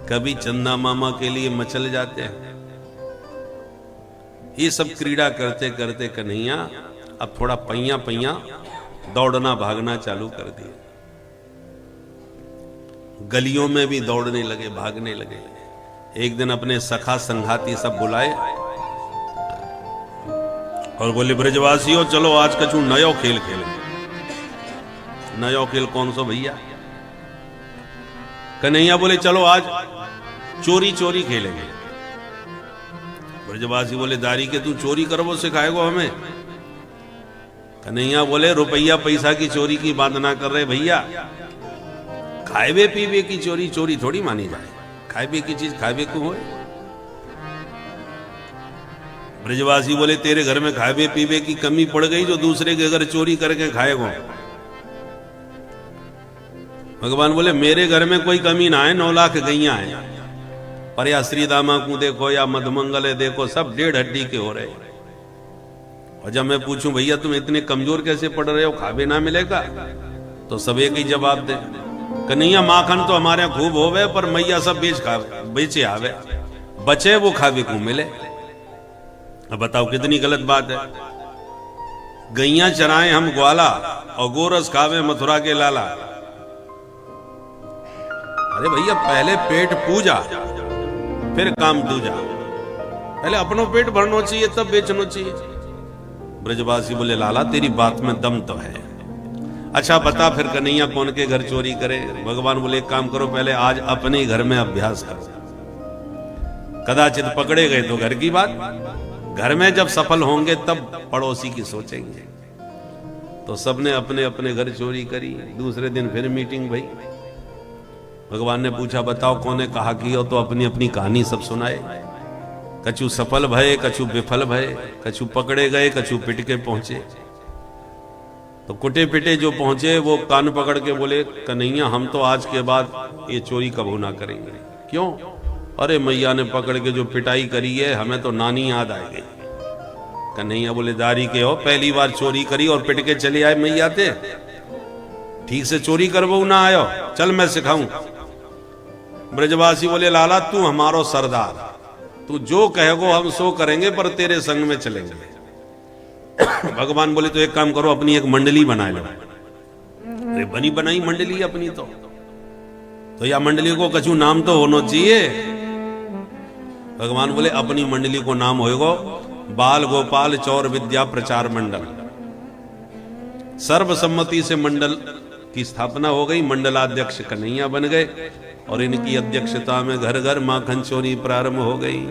कभी चंदा मामा के लिए मचल जाते हैं। ये सब क्रीड़ा करते करते कन्हैया अब थोड़ा पैया पैया दौड़ना भागना चालू कर दिया। गलियों में भी दौड़ने लगे, भागने लगे। एक दिन अपने सखा संघाती सब बुलाए और बोले ब्रजवासियों चलो आज कछु नयो खेल खेलेंगे। नयो खेल कौन सा भैया? कन्हैया बोले चलो आज चोरी चोरी खेलेंगे। ब्रजवासी बोले दारी के तू चोरी करवो सिखाएगो हमें? कन्हैया बोले रुपया पैसा की चोरी की बात ना कर रहे भैया, खाएबे पीबे की चोरी चोरी थोड़ी मानी जाए। खाएबे की चीज खाएबे क्यों हो? ब्रजवासी बोले तेरे घर में खाएबे पीबे की कमी पड़ गई जो दूसरे के घर चोरी करके खाएगो? भगवान बोले मेरे घर में कोई कमी ना है, 9 लाख गैया है, पर या श्री दामा को देखो या मधुमंगल देखो, सब 1.5 हड्डी के हो रहे। और जब मैं पूछूं भैया तुम इतने कमजोर कैसे पड़ रहे हो, खाबे ना मिलेगा? तो सब एक ही जवाब दे, कन्हैया माखन तो हमारे यहाँ खूब होवे पर मैया सब बेचे आवे, बचे वो खावे को मिले। अब बताओ कितनी गलत बात है। गैया चराए हम ग्वाला और गोरस खावे मथुरा के लाला। अरे भैया पहले पेट पूजा फिर काम दूजा। पहले अपनो पेट भरना चाहिए तब बेचना चाहिए। ब्रजवासी बोले लाला तेरी बात में दम तो है, अच्छा बता फिर कन्हैया कौन के घर चोरी करे। भगवान बोले एक काम करो, पहले आज अपने घर में अभ्यास करो, कदाचित पकड़े गए तो घर की बात, घर में जब सफल होंगे तब पड़ोसी की सोचेंगे। तो सबने अपने अपने घर चोरी करी। दूसरे दिन फिर मीटिंग भई। भगवान ने पूछा बताओ कौन ने कहा की हो, तो अपनी अपनी कहानी सब सुनाए। कछु सफल भये, कछु विफल भये, कछु पकड़े गए, कछु पिट के पहुंचे। तो कुटे पिटे जो पहुंचे वो कान पकड़ के बोले कन्हैया हम तो आज के बाद ये चोरी कबू ना करेंगे। क्यों? अरे मैया ने पकड़ के जो पिटाई करी है हमें तो नानी याद आ गई। कन्हैया बोले दारी के हो, पहली बार चोरी करी और पिट के चले आए मैया थे, ठीक से चोरी करबो ना आयो, चल मैं सिखाऊं। ब्रजवासी बोले लाला तू हमारो सरदार, तू जो कहेगो हम सो करेंगे, पर तेरे संग में चलेंगे। भगवान बोले तो एक काम करो, अपनी एक मंडली बना लो। अरे बनी बनाई मंडली अपनी तो या मंडली को कछु नाम तो होना चाहिए। भगवान बोले अपनी मंडली को नाम होएगो बाल गोपाल चौर विद्या प्रचार मंडल। सर्वसम्मति से मंडल की स्थापना हो गई, मंडलाध्यक्ष कन्हैया बन गए और इनकी अध्यक्षता में घर घर माखन चोरी प्रारंभ हो गई।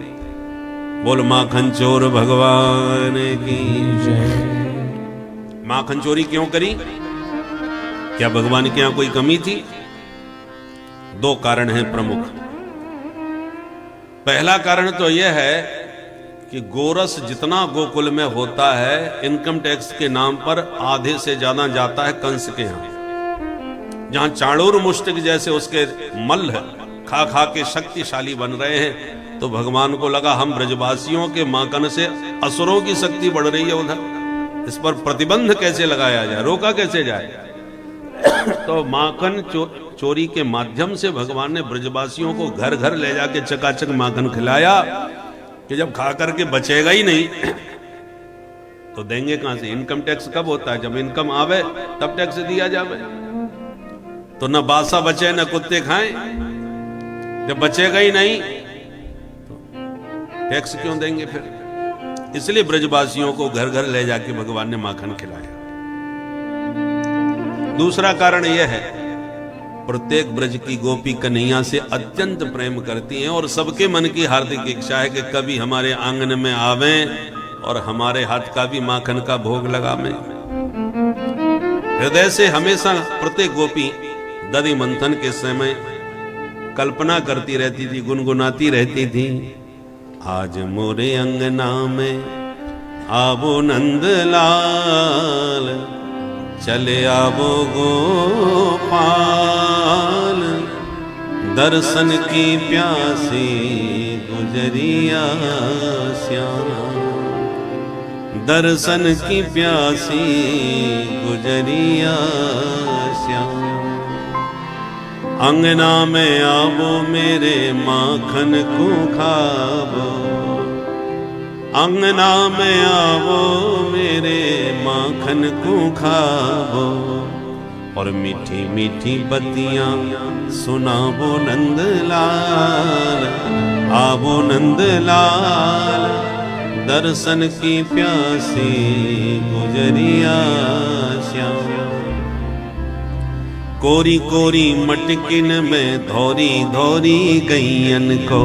बोल माखन चोर भगवान की जय। माखन चोरी क्यों करी? क्या भगवान के यहां कोई कमी थी? दो कारण हैं प्रमुख। पहला कारण तो यह है कि गोरस जितना गोकुल में होता है इनकम टैक्स के नाम पर आधे से ज्यादा जाता है कंस के यहां। जहां चाणूर मुष्टिक जैसे उसके मल्ल खा खा के शक्तिशाली बन रहे हैं, तो भगवान को लगा हम ब्रजवासियों के माखन से असुरों की शक्ति बढ़ रही है उधर, इस पर प्रतिबंध कैसे लगाया जाए, रोका कैसे जाए। तो माखन चोरी के माध्यम से भगवान ने ब्रजवासियों को घर घर ले जाके चकाचक माखन खिलाया कि जब खा करके बचेगा ही नहीं तो देंगे कहां से। इनकम टैक्स कब होता है? जब इनकम आवे तब टैक्स दिया जावे। तो न बासा बचे न कुत्ते खाएं, जब बचेगा ही नहीं तो टैक्स क्यों देंगे फिर। इसलिए ब्रजवासियों को घर घर ले जाके भगवान ने माखन खिलाया। दूसरा कारण यह है प्रत्येक ब्रज की गोपी कन्हैया से अत्यंत प्रेम करती हैं और सबके मन की हार्दिक इच्छा है कि कभी हमारे आंगन में आवें और हमारे हाथ का भी माखन का भोग लगावें। हृदय से हमेशा प्रत्येक गोपी दधि मंथन के समय कल्पना करती रहती थी, गुनगुनाती रहती थी, आज मोरे अंगना में आवो नंद लाल, चले आवो गोपाल, दर्शन की प्यासी गुजरिया श्याम, दर्शन की प्यासी गुजरिया श्याम। अंगना में आवो मेरे माखन को खावो, अंगना में आवो मेरे माखन को खावो, और मीठी मीठी बत्तियां सुनावो नंदलाल, आवो नंदलाल, दर्शन की प्यासी गुजरिया श्याम। कोरी कोरी मटकिन में धोरी धोरी गैयन को,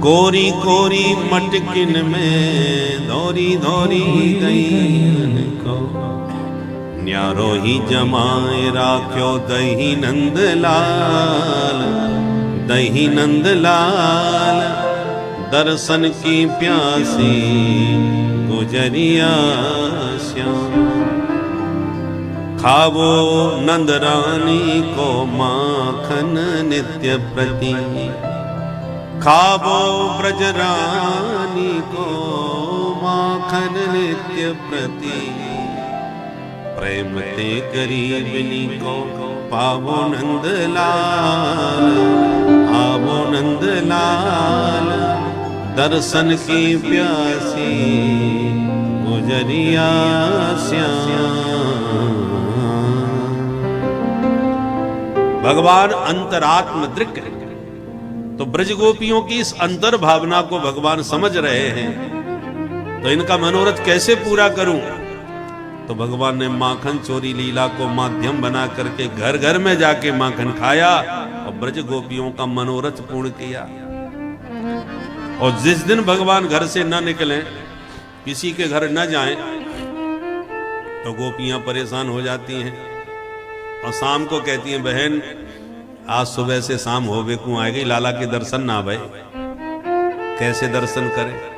कोरी कोरी मटकिन में धोरी धोरी गैयन को, न्यारो ही जमाए राख्यो दही नंदलाल, दही नंदलाल, दर्शन की प्यासी गुजरिया श्याम। खावो नंद रानी को माखन नित्य प्रति, खावो ब्रज रानी को माखन नित्य प्रति, प्रेम ते गरीबनी को पावो नंदलाल, आवो नंदलाल, दर्शन की प्यासी गुजरिया श्याम। भगवान अंतरात्म दृक् है, तो ब्रज गोपियों की इस अंतर भावना को भगवान समझ रहे हैं। तो इनका मनोरथ कैसे पूरा करूं? तो भगवान ने माखन चोरी लीला को माध्यम बना करके घर घर में जाके माखन खाया और ब्रज गोपियों का मनोरथ पूर्ण किया। और जिस दिन भगवान घर से न निकलें, किसी के घर न जाएं, तो गोपियां परेशान हो जाती हैं और शाम को कहती हैं, बहन आज सुबह से शाम होवे को आएगी, लाला के दर्शन ना भय, कैसे दर्शन करें?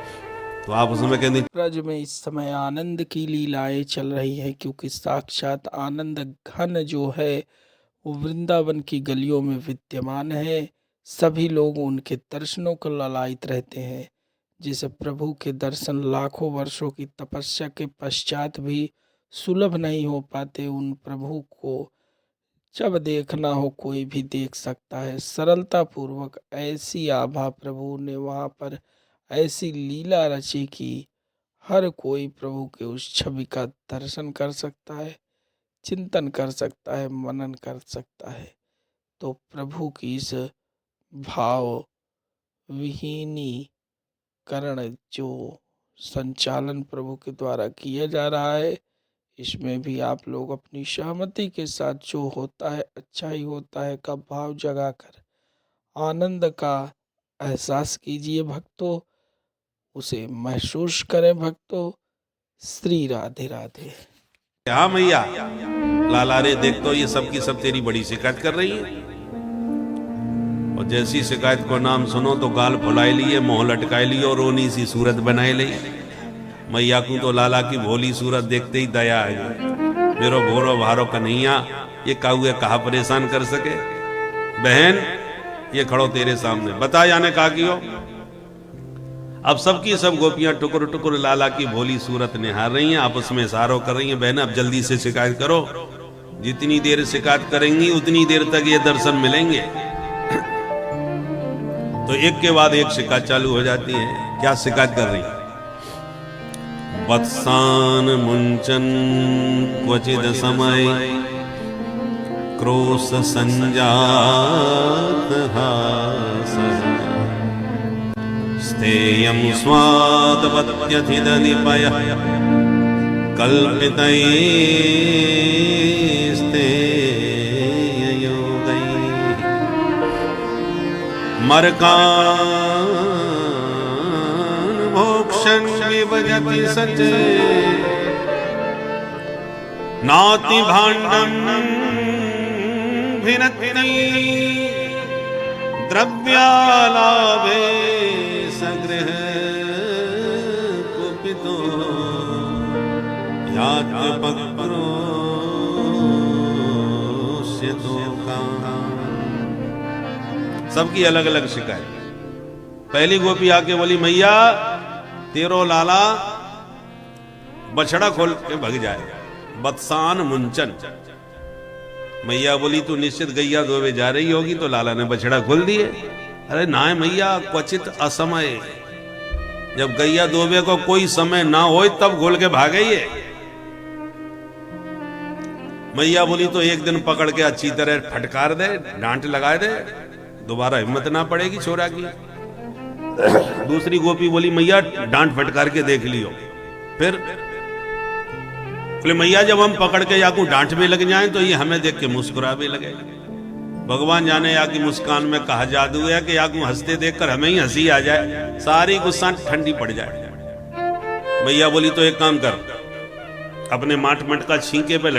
तो आप उसमें कहते ब्रज में इस समय आनंद की लीलाएं चल रही हैं, क्योंकि साक्षात आनंद घन जो है वो वृंदावन की गलियों में विद्यमान है। सभी लोग उनके दर्शनों को ललायित रहते हैं। जिसे प्रभु के दर्शन लाखों वर्षों की तपस्या के पश्चात भी सुलभ नहीं हो पाते, उन प्रभु को जब देखना हो कोई भी देख सकता है सरलता पूर्वक। ऐसी आभा प्रभु ने वहाँ पर ऐसी लीला रची कि हर कोई प्रभु के उस छवि का दर्शन कर सकता है, चिंतन कर सकता है, मनन कर सकता है। तो प्रभु की इस भाव विहीनी करण जो संचालन प्रभु के द्वारा किया जा रहा है, इसमें भी आप लोग अपनी सहमति के साथ जो होता है अच्छा ही होता है का भाव जगाकर आनंद का एहसास कीजिए भक्तों, उसे महसूस करें भक्तों। श्री राधे राधे। हाँ मैया, लाला रे देख तो ये सब की सब तेरी बड़ी शिकायत कर रही है। और जैसी शिकायत को नाम सुनो तो गाल फुलाए लिए, मुंह लटकाए लिए और रोनी सी सूरत बनाए ली। मैया को तो लाला की भोली सूरत देखते ही दया आ गई। मेरो भोरो भारो कन्हैया, ये काहुए कहा परेशान कर सके? बहन ये खड़ो तेरे सामने, बता जाने कहा की हो। अब सबकी सब गोपियां टुकुर टुकुर लाला की भोली सूरत निहार रही हैं, आपस में इशारों कर रही हैं, बहन अब जल्दी से शिकायत करो। जितनी देर शिकायत करेंगी उतनी देर तक ये दर्शन मिलेंगे। तो एक के बाद एक शिकायत चालू हो जाती है। क्या शिकायत कर रही? वत्सान मुंचन क्वचिद समय क्रोश संजात हासः स्थेयं स्वादवत्यधिदधिपयः कल्पितैस्तेययोगैः मर्कान् भोक्ष्यन् विभजति सचे नाति भाण्डम् भिनत्ति द्रव्यालाभे सगृह कुपितो याज्ञवक्रोऽस्यतो कामः। सबकी अलग अलग शिकायत। पहली गोपी आके बोली, मैया तेरो लाला बछड़ा खोल के भग जाएगा, बत्सान मुंचन। मैया बोली तू निश्चित गैया धोवे जा रही होगी, तो लाला ने बछड़ा खोल दिए। अरे ना मैया, क्वचित असमय, जब गैया धोवे को कोई समय ना हो तब खोल के भागे ये। मैया बोली तो एक दिन पकड़ के अच्छी तरह फटकार दे, डांट लगा दे, दोबारा हिम्मत ना पड़ेगी छोरा की। दूसरी गोपी बोली, मैया डांट फटकार के देख लियो। फिर बोले, मैया जब हम पकड़ के या को डांट में लग जाएं तो ये हमें देख के मुस्कुरा भी लगे। भगवान जाने या की मुस्कान में कहा जादू है कि या को हंसते देखकर हमें ही हंसी आ जाए, सारी गुस्सा ठंडी पड़ जाए। मैया बोली तो एक काम कर, अपने माट मटका छींके पे